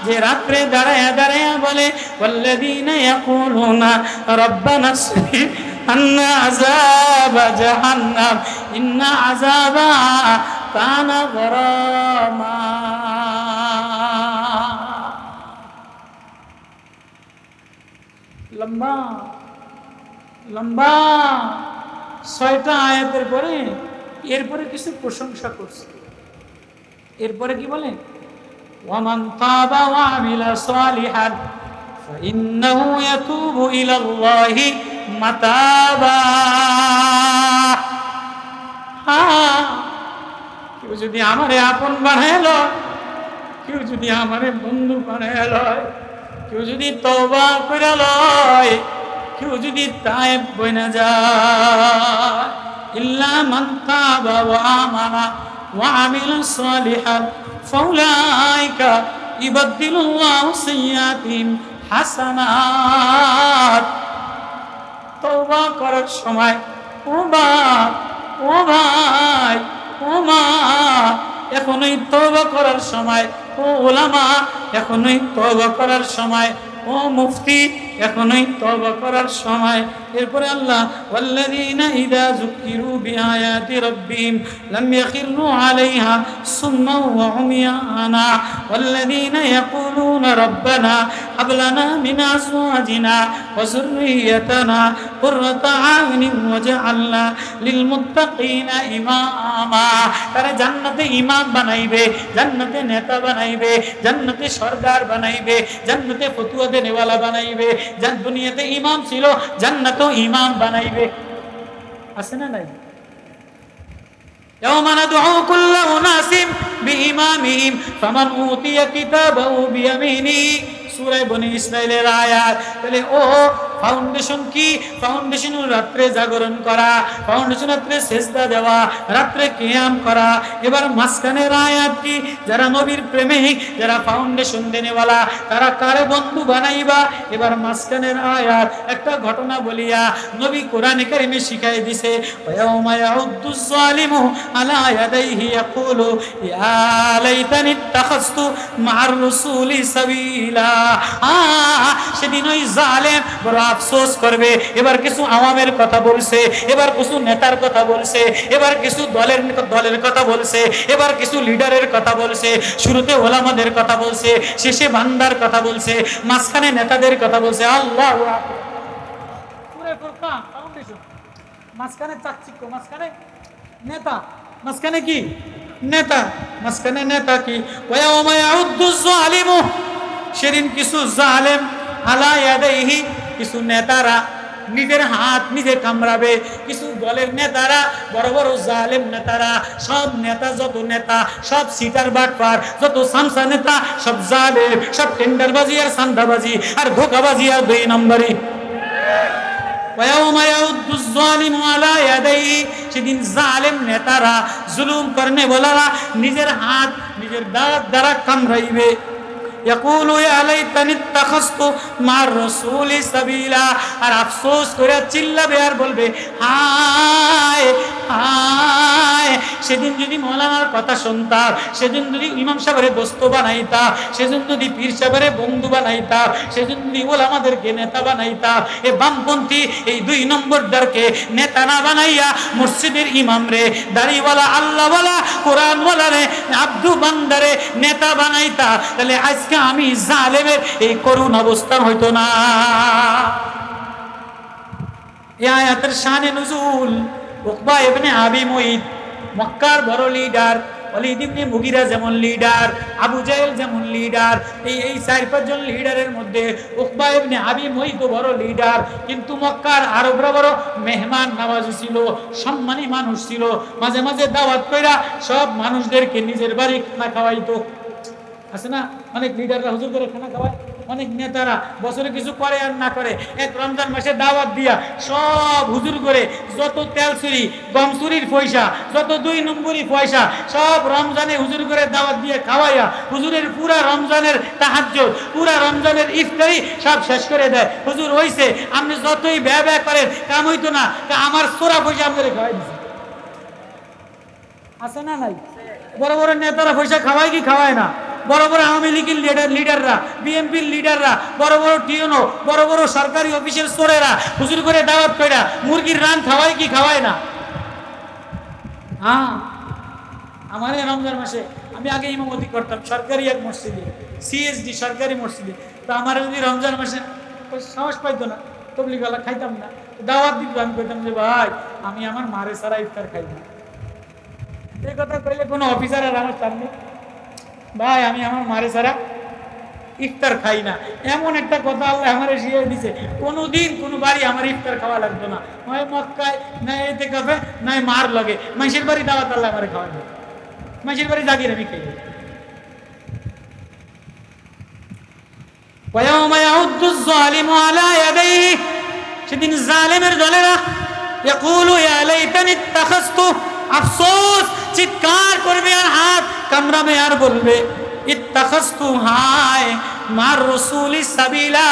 যে রাত্রে দাঁড়ায়া দাঁড়ায়া বলে, ওয়াল্লাযীনা ইয়াকুলুনা রাব্বানা সরিফ আন্না আযাবা জাহান্নাম ইন্না আযাবাহা কানা গরামা। লম্বা লম্বা 6টা আয়াতের পরে এরপরে কিছু প্রশংসা করছে। এরপরে কি বলে? ওয়ামান তাবা ওয়া আমিলা সালিহান ফাইন্নাহু ইয়াতুবু ইলাল্লাহি মাতাবা। কেউ যদি আমারে আপন বানাইল, কেউ যদি আমারে বন্ধু বানাইল, কেউ যদি তওবা করে লয়, কেউ যদি তায়েব বইনা যায়, ইল্লা মান তাবা ওয়া আমানা ওয়া আমিলা সালিহান ফাউলাইকা ইবাদদিলুল্লাহু সাইয়্যাতিহিম হাসানাত। তওবা করার সময় ও বাপ, ও ভাই, ও মা, এখনই তওবা করার সময়। ও উলামা, এখনই তওবা করার সময়। ও মুফতি, এখনই তওবা করার সময়। এরপরে আল্লাহ, ওয়াল্লাযীনা ইযা যুকিরু বিআয়াতি রাব্বিহিম লাম ইয়াখিরু আলাইহা সুম্মান ওয়া উমিয়ানা ওয়াল্লাযীনা ইয়াকুলুনা রাব্বানা হাব লানা মিন আজওয়াজিনা ওয়া যুররিয়্যাতিনা কুররাতা আ'ইউনিন ওয়াজআলনা লিল মুত্তাকিনা ইমামা। তারা জান্নাতে ইমাম বানাইবে, জান্নাতে নেতা বানাইবে, জান্নাতে সরদার বানাইবে, জান্নাতে ফতোয়া দেনেওয়ালা বানাইবে। যার দুনিয়াতে ইমাম ছিল, জান্নাতেও ইমাম বানাইবে। আছে না নাই? ইয়াওমা নাদউ কুল্লা উনাসিম বিইমামিহিম ফামান উতিয়া কিতাবাহু বিয়ামিনিহি। সূরা বনী ইসরাঈলের আয়াত। তাহলে ও ফাউন্ডেশন কি? ফাউন্ডেশন রাত্রে জাগরণ করা, ফাউন্ডেশন রাত্রে সেজদা দেওয়া, রাত্রে কিয়াম করা। এবার মাঝখানের আয়াত কি? যারা নবীর প্রেমিক, যারা ফাউন্ডেশন দেনেওয়ালা, তারা কারে বন্ধু বানাইবা? এবার মাঝখানের আয়াত একটা ঘটনা বলিয়া নবী কোরআনে কারিমে শিখাই দিছে, ওয়ায়াউমা ইয়াউদ্দুজ জালিমু আলা ইয়াদাইহি ইয়াকুলু ইয়া লাইতানি ইত্তাখাযতু মা'আর রাসূলি সাবিলা। সেদিন ওই জালেম বড় আফসোস করবে। এবার কিছু আওয়ামের কথা বলছে, এবার কিছু নেতার কথা বলছে, এবার কিছু দলের কথা বলছে, এবার কিছু লিডারের কথা বলছে, শুরুতে ওলামাদের কথা বলছে, শেষে বান্দার কথা বলছে, মাঝখানে নেতাদের কথা বলছে। আল্লাহু আকবার। সূরা ফুরকান ফাউন্ডেশন, মাঝখানে চাকচিক্য, মাঝখানে নেতা, মাঝখানে কি? নেতা, মাঝখানে নেতা কি? ওয়ায়াউমা ইয়াউদ্দুজ জালিমু, সেদিন কিছু জালেম আলা ইয়াদাইহি, কিছু নেতারা নিজের হাত নিজে কামড়াবে। কিছু দলের নেতারা, বড় বড় জালেম নেতারা, সব নেতা, যত নেতা সব সিটার বাটপার, যত সামসা নেতা সব জালেম, সব টেন্ডারবাজি আর সান্দাবাজি আর ধোঁকাবাজি আর 2 নম্বরি। ওয়ায়াউমা ইয়াউদ্দুজ জালিমু আলা ইয়াদাইহি, সেদিন জালেম নেতারা, জুলুম করনে ওয়ালারা নিজের হাত নিজের দাঁত দ্বারা কামড়াইবে। ইয়াকুলু ইয়া লাইতানি ইত্তাখাযতু মা'আর রাসূলি সাবিলা। আর আফসোস করে চিল্লাবে আর বলবে, হায় হায়, সেদিন যদি মওলানার কথা শুনতাম, সেদিন যদি ইমাম সাহেবের দোস্ত বানাইতাম, সেদিন যদি পীর সাহেবের বন্ধু বানাইতাম, সেদিন যদি ওলামাদেরকে নেতা বানাইতাম। এ বামপন্থী এই 2 নম্বরদারকে নেতা না বানাইয়া মসজিদের ইমাম রে, দাড়িওয়ালা, আল্লাহওয়ালা, কোরআনওয়ালা রে, আব্দু বান্দারে নেতা বানাইতা, তাহলে আজকে আমি জালেমের এই করুণ অবস্থা হইতো না। এই আয়াতের শানে নুজুল, উকবা ইবনে আবি মুঈত মক্কার বড় লিডার, ওয়ালিদ ইবনে মুগিরা যেমন লিডার, আবু জাহেল যেমন লিডার, এই 4-5 জন লিডারের মধ্যে উকবা ইবনে আবি মুঈত বড় লিডার। কিন্তু মক্কার আরবরা বড় মেহমান নওয়াজ ছিল, সম্মানী মানুষ ছিল। মাঝে মাঝে দাওয়াত কইরা সব মানুষদেরকে নিজের বাড়ি খানা খাওয়াইতো। আছে না, অনেক লিডাররা হুজুর করে খানা খাওয়ায়, অনেক নেতারা বছরে কিছু করে আর না করে এক রমজান মাসে দাওয়াত দিয়া সব হুজুর করে যত তেল চুরি গম চুরির পয়সা যত 2 নম্বরই পয়সা সব রমজানে হুজুর করে দাওয়াত দিয়ে খাওয়াইয়া হুজুরের পুরা রমজানের তাহাজ্জুদ পুরা রমজানের ইফতারি সব শেষ করে দেয়। হুজুর হইছে আপনি যতই ব্যয় করেন কাম হইতো না, আমার চোরা পয়সা আপনাদের খাওয়াই দিছে। আছে না নাই? বড় বড় নেতারা পয়সা খাওয়ায় কি খাওয়ায় না? বড় বড় আওয়ামী লীগের লিডাররা, বিএনপির লিডাররা, বড় বড় টিউনো, বড় বড় সরকারি অফিসের চোরেরা হুজুর করে দাওয়াত কইরা মুরগির রান খাওয়ায় কি খাওয়ায় না? হ্যাঁ, আমার রমজান মাসে আমি আগে ইমামতি করতাম সরকারি এক মসজিদে, সিএসডি সরকারি মসজিদে। তো আমার যদি রমজান মাসে সাহস পাইতো না, তবলিগওয়ালা খাইতাম না, দাওয়াত দিত, আমি কইতাম যে ভাই আমি আমার মারে সারা ইফতার খাই না। এই কথা কইলে কোনো অফিসার আর আমার সামনে, ভাই আমি আমার মারে সারা ইফতার খাই না, এমন একটা কথা আল্লাহ আমার শিখিয়ে দিছে। কোনোদিন কোনো বাড়ি আমার ইফতার খাওয়া লাগতো না, নয় মক্কায় না এতে কাফে নয় মার লাগে, মানুষের বাড়ি দাওয়াত আল্লাহ আমার খাওয়াই না, মানুষের বাড়ি জাগির আমি খাই। সেদিন জালেমের দলেরা ইয়াকুলু ইয়া লাইতানি ইত্তাখাযতু, আফসোস চিৎকার করবে আর হাত কামড়াবে আর বলবে ইত্তাখাযতু, হায় মার রাসূলি সাবিলা,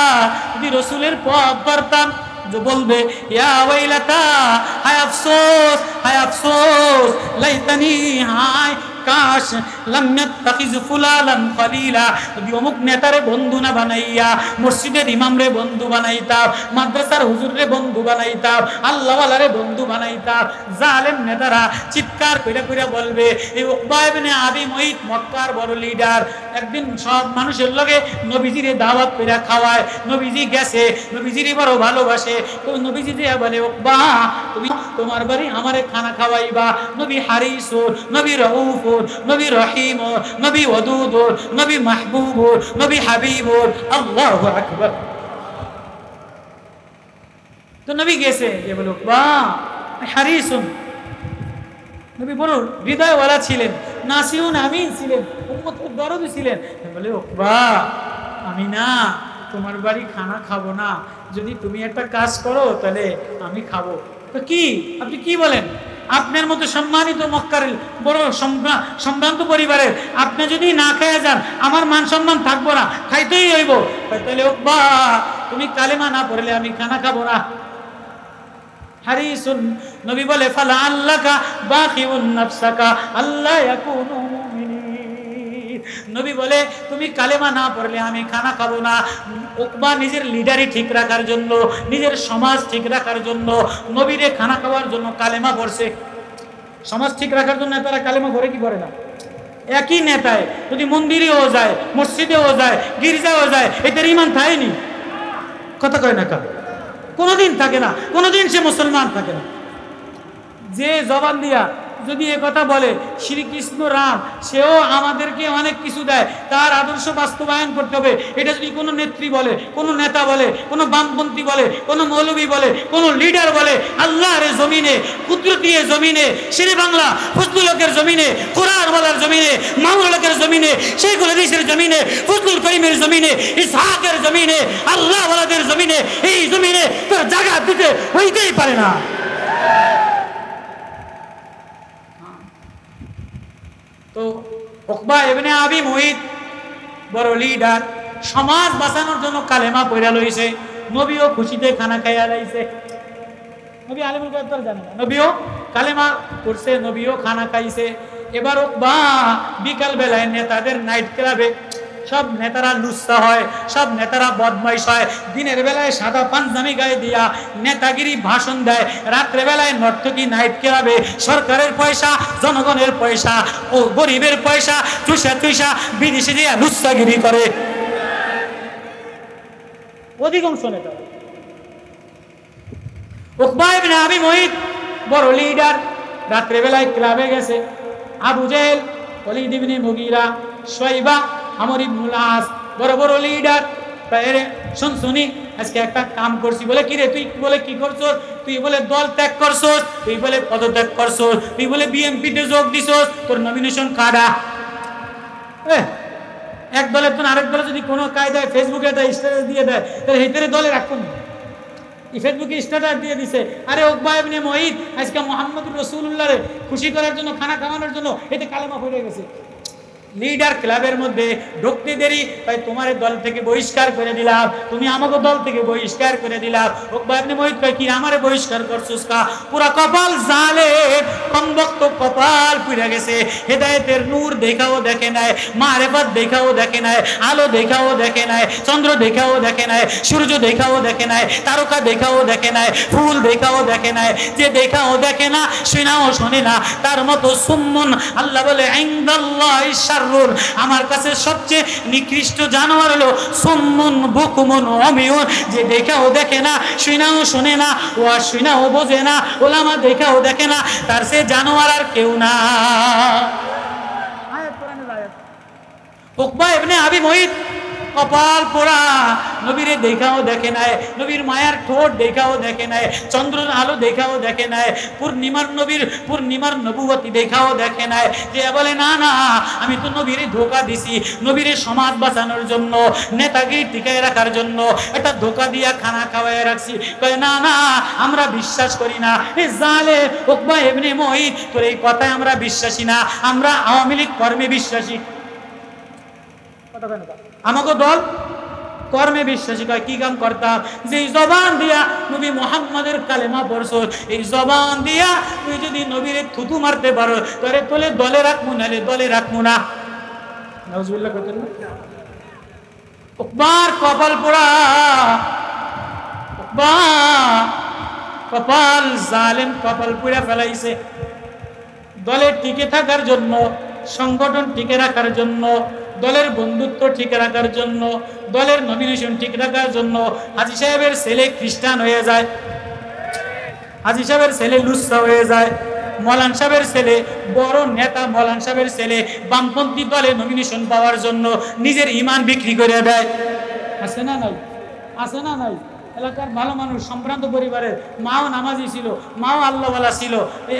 যদি রাসূলের পথ ধরতাম। যে বলবে ইয়া ওয়াইলাতা, হায় আফসোস, হায় আফসোস, লাইতানি, হায় কাশ লাম ইয়াত্তাখিজ ফুলালান খলিলা, যদি অমুক নেতারে বন্ধু না বানাইয়া মসজিদের ইমামরে বন্ধু বানাইতাম, মাদ্রাসার হুজুররে বন্ধু বানাইতাম, আল্লাহওয়ালারে বন্ধু বানাইতাম। জালেম নেতারা চিৎকার কইরা কইরা বলবে এই উকবা ইবনে আবি মুইত মক্কার বড় লিডার, একদিন সব মানুষের লগে নবীজিরে দাওয়াত কইরা খাওয়ায়, নবীজি গেছে, নবীজিরে বড় ভালোবাসে। তো নবীজি দিয়া বলে উকবা তুমি তোমার বাড়ি আমারে খানা খাওয়াইবা, নবী হারিসুর, নবী রউফ, নবী রহিম, নবী ওয়াদুদ, নবী মাহবুব, নবী হাবিব, আল্লাহু আকবার। তো নবী গেছে, যে বলো বাহ হারিসুন, নবী বড় হৃদয়ওয়ালা ছিলেন, নাসিউন আমিন ছিলেন, উম্মতের দরদি ছিলেন। বলে বাহ আমি না তোমার বাড়ি খানা খাবো না, যদি তুমি একটা কাজ করো তাহলে আমি খাবো। তো কি আপনি কি বলেন? আপনার মতো সম্মানিত মক্কার বড় সম্ভ্রান্ত পরিবারের আপনি যদি না খেয়ে যান আমার মান সম্মান থাকবো না, খাইতেই হইব। তাহলে ওবা তুমি কালেমা না পড়লে আমি খানা খাবো না। হারিসুন, নবী বলে ফালা আল্লাকা বাখিউন নাফসাকা আল্লাহ ইয়াকুনু মুমিনিন, নবী বলে তুমি কালেমা না পড়লে আমি খানা খাবো না। উকবা নিজের লিডারি ঠিক রাখার জন্য, নিজের সমাজ ঠিক রাখার জন্য, নবীরে খানা খাওয়ার জন্য কালেমা পড়ছে। সমাজ ঠিক রাখার জন্য তারা কালেমা পড়ে কি পড়ে না? একই নেতায় যদি মন্দিরেও যায়, মসজিদেও যায়, গির্জাও যায়, এদের ইমান থাকেনি, কথা কয় না, কোনোদিন থাকে না, কোনোদিন সে মুসলমান থাকে না। যে জবান দিয়া যদি এ কথা বলে শ্রীকৃষ্ণ রাম, সেও আমাদেরকে অনেক কিছু দেয়, তার আদর্শ বাস্তবায়ন করতে হবে। এটা যদি কোনো নেত্রী বলে, কোনো নেতা বলে, কোনো বামপন্থী বলে, কোনো মৌলবী বলে, কোনো লিডার বলে, আল্লাহর জমিনে, কুদরতীয় জমিনে, শেরে বাংলা ফজলুলের জমিনে, কোরআন ওয়ালার জমিনে, মাওলানার জমিনে, শেখুল হাদিসের জমিনে, ফজলুল করিমের জমিনে, ইসহাকের জমিনে, আল্লাহ ওয়ালাদের জমিনে, এই জমিনে তোর জায়গা দিতে হইতেই পারে না। তো উকবা ইবনে আবি মুইত বড় লিডার, সমাজ বাঁচানোর জন্য কালেমা পড়া লইছে। নবীও খুশিতে খানা খাইয়া লাইছে। নবী আলিমুল গায়ব তো জানে না, নবীও কালেমা পড়ছে, নবীও খানা খাইছে। এবার উকবা বিকাল বেলায় নেতাদের নাইট ক্লাবে, সব নেতারা লুচ্চা হয়, সব নেতারা বদমাইশ হয়। দিনের বেলায় সাদা পাঞ্জাবি গায়ে দিয়া নেতাগিরি ভাষণ দেয়, রাত্রে বেলায় নর্তকী নাইট ক্লাবে সরকারের পয়সা, জনগণের পয়সা ও গরিবের পয়সা চুষা চুষা বিদেশে দিয়া লুচ্চাগিরি করে অধিকাংশ নেতা। উকবা ইবনে আবি মুইত বড় লিডার, রাত্রে বেলায় ক্লাবে গেছে। আবু জেহেল, ওয়ালিদ ইবনে মুগীরা, শুয়াইবা, আমর ইবনুল আস বড় বড় লিডার। শুনি আজকে একটা কাম করছি। বলে কি রে তুই? বলে কি করছস? তুই বলে দল ত্যাগ করছস, তুই বলে পদত্যাগ করছস, তুই বলে বিএনপিতে যোগ দিছস, তোর নমিনেশন কার্ডা। এক দলের তো আরেক দলে যদি কোনো কায়দায় ফেসবুকে একটা স্ট্যাটাস দিয়ে দেয়, তাহলে হেঁটে দলে রাখুন। এই ফেসবুকে স্ট্যাটাস দিয়ে দিছে, আরে উকবা ইবনে মুঈত আজকে মুহাম্মদুর রাসূলুল্লাহরে খুশি করার জন্য, খানা খাওয়ানোর জন্য এতে কালেমা পড়ে গেছে। লিডার ক্লাবের মধ্যে ঢুকতে দেরি, তাই তোমার দল থেকে বহিষ্কার করে দিলাম, তুমি আমাকে দল থেকে বহিষ্কার করে দিলাম। উকবা ইবনে মুঈত কয়, কি আমারে বহিষ্কার করছস কা? পুরা কপাল জালেম, কমবক্ত কপাল পুড়ে গেছে। হেদায়েতের নূর দেখাও দেখে নাই, মারেফত দেখাও দেখে নাই, আলো দেখাও দেখে নাই, চন্দ্র দেখাও দেখে নাই, সূর্য দেখাও দেখে নাই, তারকা দেখাও দেখে নাই, ফুল দেখাও দেখে নাই। যে দেখাও দেখে না, শোনাও শোনে না, তার মতো সুম্মুন, আল্লাহ বলে ইনদাল্লাহি শাররুন, আমার কাছে সবচেয়ে নিকৃষ্ট জানোয়ার হলো সুম্মুন বুকুমুন উমিয়ুন, যে দেখাও দেখে না, শোনাও শোনে না, ওয়াজ শোনাও বোঝে না, ওলামা দেখাও দেখে না, তার সে জানোয়ার আর কেউ না। আয়াত কোরআনের আয়াত। উকবা ইবনে আবি মুঈত কপাল পোড়া, নবীরে দেখাও দেখে নাই, নবীর মায়ার ঠোঁট দেখাও দেখে নাই, চন্দ্রের আলো দেখাও দেখে নাই, পূর্ণিমার নবুয়তি দেখাও দেখে নাই। যে বলে না না, আমি তো নবীরে ধোঁকা দিছি, নবীরে সমাজ বাঁচানোর জন্য, নেতাগিরি টিকায় রাখার জন্য একটা ধোঁকা দিয়া খানা খাওয়ায় রাখছি। কয় না না, আমরা বিশ্বাস করি না। এ জালেম উকবা ইবনে মুঈত, তোর এই কথায় আমরা বিশ্বাসী না, আমরা আওয়ামী লীগ কর্মে বিশ্বাসী। আমাকে দল কর্মে বিশ্বাসী। কয় কি কাম করতাম? যে জবান দিয়া নবী মুহাম্মাদের কালেমা পড়ছ, এই জবান দিয়া তুই যদি নবীর থুতু মারতে পারো, তোরে তোলে দলে রাখবো, নাহলে দলে রাখবো না। নাউজুবিল্লাহ করতেন না? উকবার কপাল পোড়া, উকবা কপাল জালেম, কপাল পুড়া ফেলাইছে। দলে টিকে থাকার জন্য, সংগঠন টিকে রাখার জন্য, দলের বন্ধুত্ব ঠিক রাখার জন্য, দলের নমিনেশন ঠিক রাখার জন্য হাজী সাহেবের ছেলে খ্রিস্টান হয়ে যায়, হাজী সাহেবের ছেলে লুচ্ছা হয়ে যায়, মৌলানা সাহেবের ছেলে বড় নেতা, মৌলানা সাহেবের ছেলে বামপন্থী দলে নমিনেশন পাওয়ার জন্য নিজের ঈমান বিক্রি করে দেয়। আছে না নাই? আছে না নাই? এলাকার ভালো মানুষ, সম্ভ্রান্ত পরিবারের, মাও নামাজি ছিল, মাও আল্লাহওয়ালা ছিল,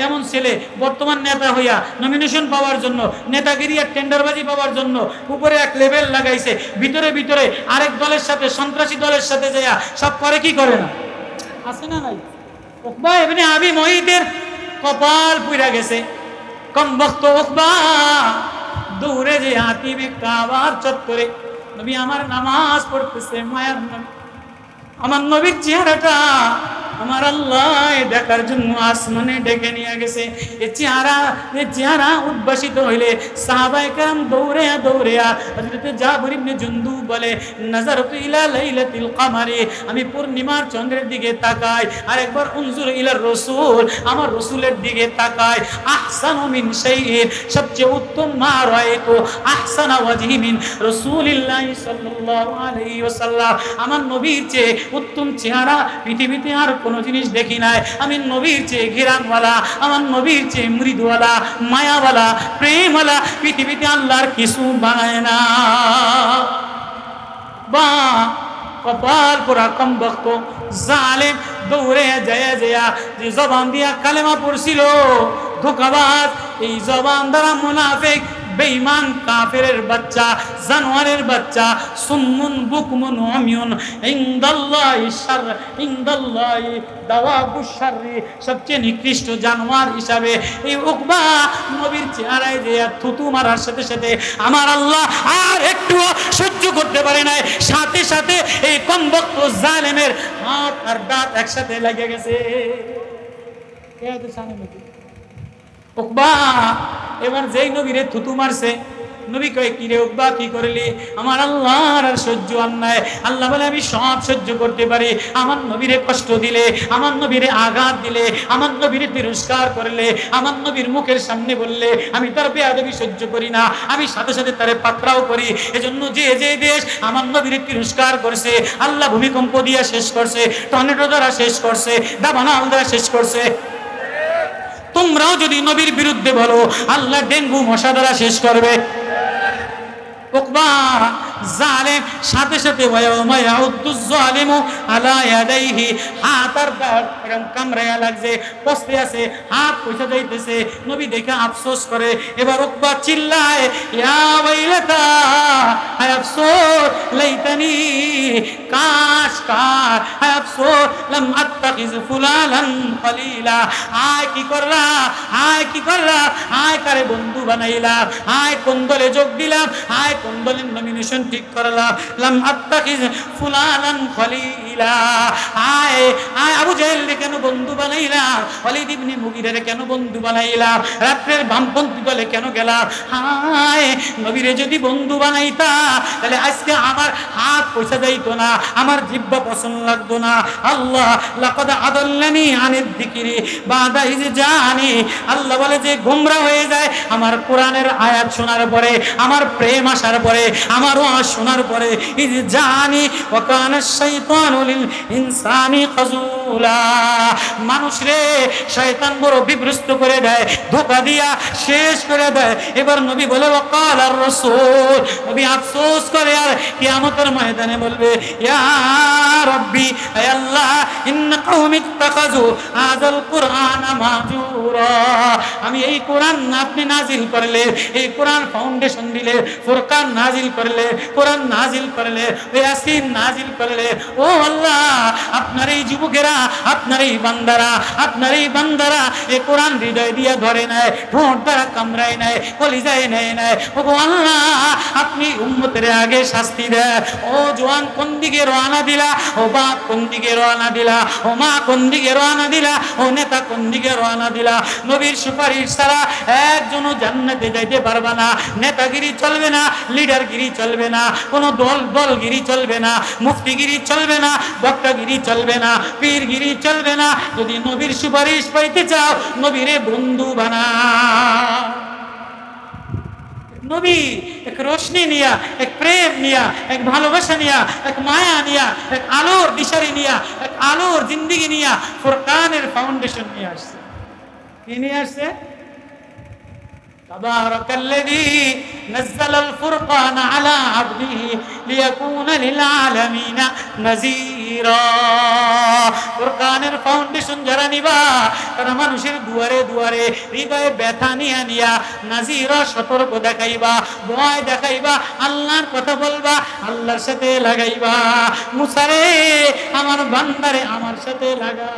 এমন ছেলে বর্তমান নেতা হইয়া নমিনেশন পাওয়ার জন্য, নেতাগিরি আর টেন্ডারবাজি পাওয়ার জন্য উপরে এক লেভেল লাগাইছে, ভিতরে ভিতরে আরেক দলের সাথে, সন্ত্রাসী দলের সাথে যাইয়া সব করে কি করে না? আছে না নাই? উকবা ইবনে আবি মুঈতের কপাল পুড়া গেছে। কমবক্ত উকবা দৌড়ে যে হাতিবে কাবার চত্বরে, নবী আমার নামাজ পড়তেছে, মায়ার নবী, আমার নবীর চেহারাটা আমার আল্লাহ দেখার জন্য আসমানে ডেকে নিয়ে গেছে। এই চেহারা উদ্ভাসিত হইলে সাহাবায়ে কেরাম দৌড়ে হযরত জাবির ইবনে জুনদুব বলে, নাযারতু ইলা লাইলাতিল কমারি, আমি পূর্ণিমার চন্দ্রের দিকে তাকাই, আর একবার উনজুর ইলা রাসূল, আমার রাসূলের দিকে তাকাই। আহসানু মিন শাইইন, সবচেয়ে উত্তম মা রাআইতু আহসানা ওয়াজহি মিন রাসূলিল্লাহি সাল্লাল্লাহু আলাইহি ওয়াসাল্লাম, আমার নবীর চেয়ে উত্তম চেহারা পৃথিবীতে আর কোনো জিনিস দেখি নাই। আমি নবীর চেয়ে ঘিরানওয়ালা, আমার নবীর চেয়ে মৃদুওয়ালা, মায়াওয়ালা, প্রেমওয়ালা পৃথিবীতে আল্লাহর কিছু বানায় না। বা কপাল পুরা কমবক্ত জালেম দৌড়ে যায় যে জবান দিয়া কালেমা পড়ছিল, ধোঁকাবাজ, এই জবান দ্বারা মুনাফিক, বেঈমান, কাফেরের বাচ্চা, জানোয়ারের বাচ্চা, সুম্মুন বুকমুন উমিয়ুন, ইনদাল্লাহি শার, ইনদাল্লাহি দাওয়াবুশ শাররি, সবচেয়ে নিকৃষ্ট জানোয়ার হিসাবে এই উকবা নবীর চেহারায় যে থুতু মারার সাথে সাথে আমার আল্লাহ আর একটু সহ্য করতে পারে নাই, সাথে সাথে এই কমবক্ত জালেমের হাত আর দাঁত একসাথে লেগে গেছে। কে আছে সামনে নাকি? উকবা এবার যেই নবীরে থুতু মারছে, নবী কয়, কি রে উকবা, কি করলি? আমার আল্লাহর আর সহ্য আর নাই। আল্লাহ বলে, আমি সব সহ্য করতে পারি, আমার নবীরে কষ্ট দিলে, আমার নবীরে আঘাত দিলে, আমার নবীরে তিরস্কার করলে, আমার নবীর মুখের সামনে বললে আমি তার বেয়াদবি সহ্য করি না, আমি সাথে সাথে তারে পাকড়াও করি। এজন্য যে দেশ আমার নবীরে তিরস্কার করছে, আল্লাহ ভূমিকম্প দিয়া শেষ করছে, টর্নেডো দ্বারা শেষ করছে, দাবানল দ্বারা শেষ করছে। তোমরাও যদি নবীর বিরুদ্ধে বলো, আল্লাহ ডেঙ্গু মশা দ্বারা শেষ করবে। উকবা জালেম সাথে সাথে ওয়ায়াউমা ইয়াউদ্দুজ জালিমু আলা ইয়াদাইহি হাত আর এরকম কামড়ায়া লাগছে, কষ্টে আছে, হাত পয়সা যাইতেছে। নবী দেখে আফসোস করে। এবার উকবা চিল্লায়, ইয়া ওয়াইলাতা, হায় আফসোস, লাইতানি, কাশ কাশ, হায় আফসোস, লাম আত্তাখিজ ফুলানান খলিলা। হায় কি করলা, হায় কি করলা, হায় কারে বন্ধু বানাইলাম, হায় কোন দলে যোগ দিলাম, হায় কোন দলের নমিনেশন ঠিক করলাম। লাম আত্তাখিজ ফুলানান খলিলা। হায় হায় আবু জাহেলকে কেন বন্ধু বানাইলাম, ওয়ালিদ ইবনে মুগিরারে কেন বন্ধু বানাইলাম, রাত্রের বামপন্থী দলে কেন গেলাম। হায় নবীরে যদি বন্ধু বানাইতা তাহলে আজকে আমার হাত পয়সা যাইতো না, আমার জিহ্বা পছন্দ লাগতো না। আল্লাহ লাকাদ আদাল্লানি আনিদ যিকরি বাদা ইজ জানি। আল্লাহ বলে যে গোমরা হয়ে যায় আমার কোরআনের আয়াত শোনার পরে, আমার প্রেম আসার পরে, আমার ওয়াজ শোনার পরে। ইজ জানি ওয়া কানা শাইতানু লিল ইনসানি খাজুলা। মানুষ রে শয়তান বড় বিভ্রষ্ট করে দেয়, ধোঁকা দিয়া শেষ করে দেয়। এবার নবী বলে ওয়াকাল আর রাসূল, নবী আফসোস করে আর কিয়ামতের ময়দানে বলবে, ইয়া রাব্বি, হে আল্লাহ, ইন্না কওমি ইত্তাখাযু হাযাল কুরআনা মাহজুরা। আমি এই কোরআন আপনি নাজিল করলে, এই কোরআন ফাউন্ডেশন দিলে, ফুরকান নাজিল করলে, কোরআন নাজিল করলে, ইয়াসিন নাজিল করলে, ও আল্লাহ আপনার এই যুবকেরা, আপনার এই বান্দারা, আপনার এই বান্দারা এই কোরআন হৃদয় দিয়ে ধরে নেয়, ঠোঁট দ্বারা কামড়ায় নেয়, কলিজায় নেয় নেয়। ও আল্লাহ আপনি উম্মতের আগে শাস্তি দেয়। ও জওয়ান কোন দিকে রওনা দিলা, ও বাপ কোন দিকে রওনা দিলা, ও মা কোন দিকে রওনা দিলা, ও নেতা কোন দিকে রওনা দিলা। নবীর সুপারিশ ছাড়া একজনও জান্নাতে যাইতে পারবে না। নেতাগিরি চলবে না, লিডারগিরি চলবে না, কোনো দলগিরি চলবে না, মুফতিগিরি চলবে না, বক্তাগিরি চলবে না, পীরগিরি চলবে না। যদি নবীর সুপারিশ পাইতে চাও নবীরে বন্ধু বানাও। নবী এক রোশনি নিয়া, এক প্রেম নিয়া, এক ভালোবাসা নিয়া, এক মায়া নিয়া, এক আলোর দিশারি নিয়া, এক আলোর জিন্দেগি নিয়া ফুরকানের ফাউন্ডেশন নিয়ে আসছে। কি নিয়ে আসছে? তাবারাকাল্লাযী নাযালাল ফুরকানা আলা আবদিহি লিয়াকুনা লিল আলামিনা নাযীরা। ফুরকানের ফাউন্ডেশন যারা নিবা তারা মানুষের দুয়ারে দুয়ারে হৃদয়ে ব্যথা নিয়া নিয়া নাযীরা সতর্ক দেখাইবা, ভয় দেখাইবা, আল্লাহর কথা বলবা, আল্লাহর সাথে লাগাইবা। মুসারে আমার বান্দারে আমার সাথে লাগা।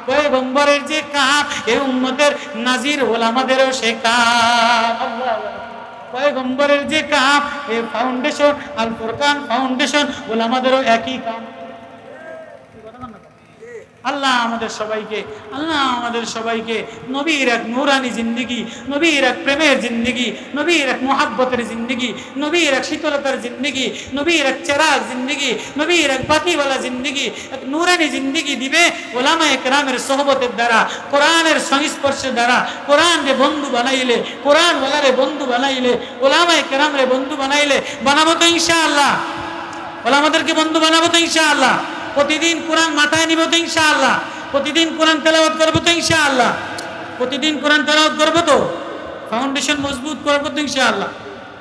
পয়গম্বরের যে কাজ এই উম্মতের নাজির ওলামাদেরও সে কাজ। পয়গম্বরের যে কাম, এই ফাউন্ডেশন আল ফুরকান ফাউন্ডেশন ওলামাদেরও একই কাম। আল্লাহ আমাদের সবাইকে নবীর এক নূরানি জিন্দেগি, নবীর এক প্রেমের জিন্দেগি, নবীর এক মোহাব্বতের জিন্দেগি, নবীর এক শীতলতার জিন্দেগি, নবীর এক চেরাগ জিন্দেগি, নবীর এক বাতিওয়ালা জিন্দেগি, এক নূরানি জিন্দেগি দিবে ওলামায়ে কেরামের সোহবতের দ্বারা, কোরআনের সংস্পর্শের দ্বারা। কোরআনকে বন্ধু বানাইলে, কোরআন ওয়ালারে বন্ধু বানাইলে, ওলামায়ে কেরামরে বন্ধু বানাইলে, বানাবো তো ইনশাআল্লাহ। ওলামাদেরকে বন্ধু বানাবো তো ইনশাআল্লাহ। প্রতিদিন কোরআন মাথায় নিব তো ইনশাআল্লাহ। প্রতিদিন কোরআন তেলাওয়াত করবো তো ইনশাআল্লাহ। প্রতিদিন কোরআন তেলাওয়াত করবো তো, ফাউন্ডেশন মজবুত করবো তো ইনশাআল্লাহ।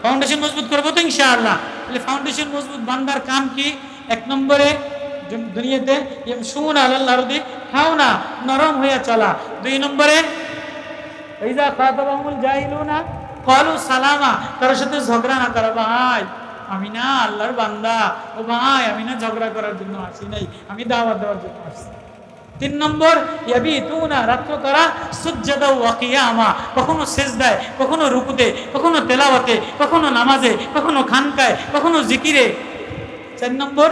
ফাউন্ডেশন মজবুত করবো তো ইনশাআল্লাহ। তাহলে ফাউন্ডেশন মজবুত বান্দার কাম কি? এক নম্বরে দুনিয়াতে ইয়ামশুনা আলাল আরদি হাওনা, নরম হয়ে চলা। দুই নম্বরে ইযা খাতাবাহুমুল জাহিলুনা ক্বালু সালামা, তার সাথে ঝগড়া না করা। ভাই আমি না আল্লাহর বান্দা, ও ভাই আমি না ঝগড়া করার জন্য আসি নাই, আমি দাওয়াত দেওয়ার জন্য আসছি। তিন নম্বর ইয়াবিতুনা, রাত্র তারা সুজদা ওয়া কিয়ামা, কখনো সিজদায়, কখনো রুকুতে, কখনো তেলাওয়াতে, কখনো নামাজে, কখনো খানকায়, কখনো জিকিরে। চার নম্বর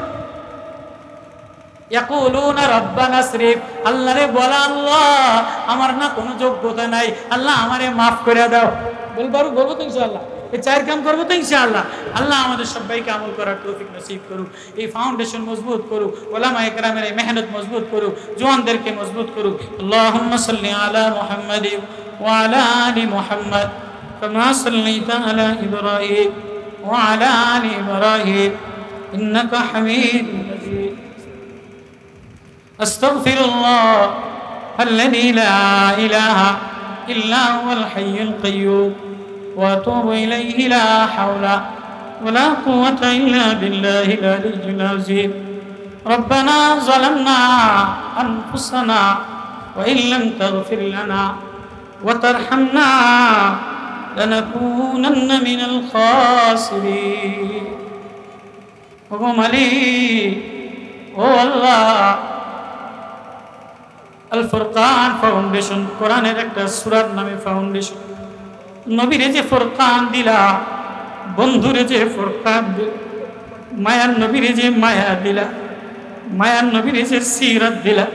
ইয়াকুলুনা রাব্বানা আসরিফ, আল্লাহরে বলা, আল্লাহ আমার না কোনো যোগ্যতা নাই, আল্লাহ আমারে মাফ করে দাও। বলবো তো ইনশাআল্লাহ। এই চার কাম করবো তো ইনশাআল্লাহ। আল্লাহ আমাদের সবাইকে আমল করার তৌফিক নসিব করুক। এই ফাউন্ডেশন মজবুত করুক, ওলামায়ে কেরামের এই মেহনত মজবুত করুক, জওয়ানদেরকে মজবুত করুক। আল্লাহুম্মা সাল্লি আলা মুহাম্মাদিন ওয়া আলা আলি মুহাম্মাদ কামা সাল্লাইতা আলা ইব্রাহিম ওয়া আলা আলি ইব্রাহিম ইন্নাকা হামিদুম মাজিদ। আস্তাগফিরুল্লাহ আল্লাযী লা ইলাহা ইল্লা হুয়াল হাইয়ুল কাইয়্যুম وأتوب إليه لا حول ولا قوة إلا بالله العلي العظيم ربنا ظلمنا أنفسنا وإن لم تغفر لنا وترحمنا لنكونن من الخاسرين ওগো মালিক ও আল্লাহ আল ফুরকান ফাউন্ডেশন কোরআনের একটা সূরার নামে ফাউন্ডেশন নবীরে যে ফুরকান দিলা বন্ধুরে যে ফুরকান দিলা মায়ার নবীরে যে মায়া দিলা মায়ার নবীরে যে সিরাত দিলা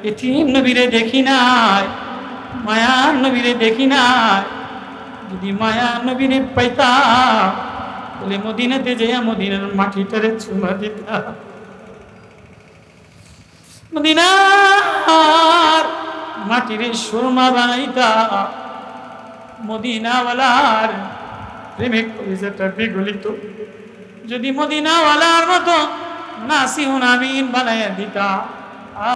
এতিম নবীরে দেখি নাই মায়ার নবীরে দেখি নাই যদি মায়ার নবীরে পাইতাম তাহলে মদিনাতে যেয়া মদিনার মাটিটারে চুমা দিতাম মদিনার মাটিরে সুরমা বানাইতা মদিনাওয়ালার প্রেমে কলিজাটা বিগলিত যদি মদিনাওয়ালার মতো নাসিহুন আমিন বানাইয়া দিতা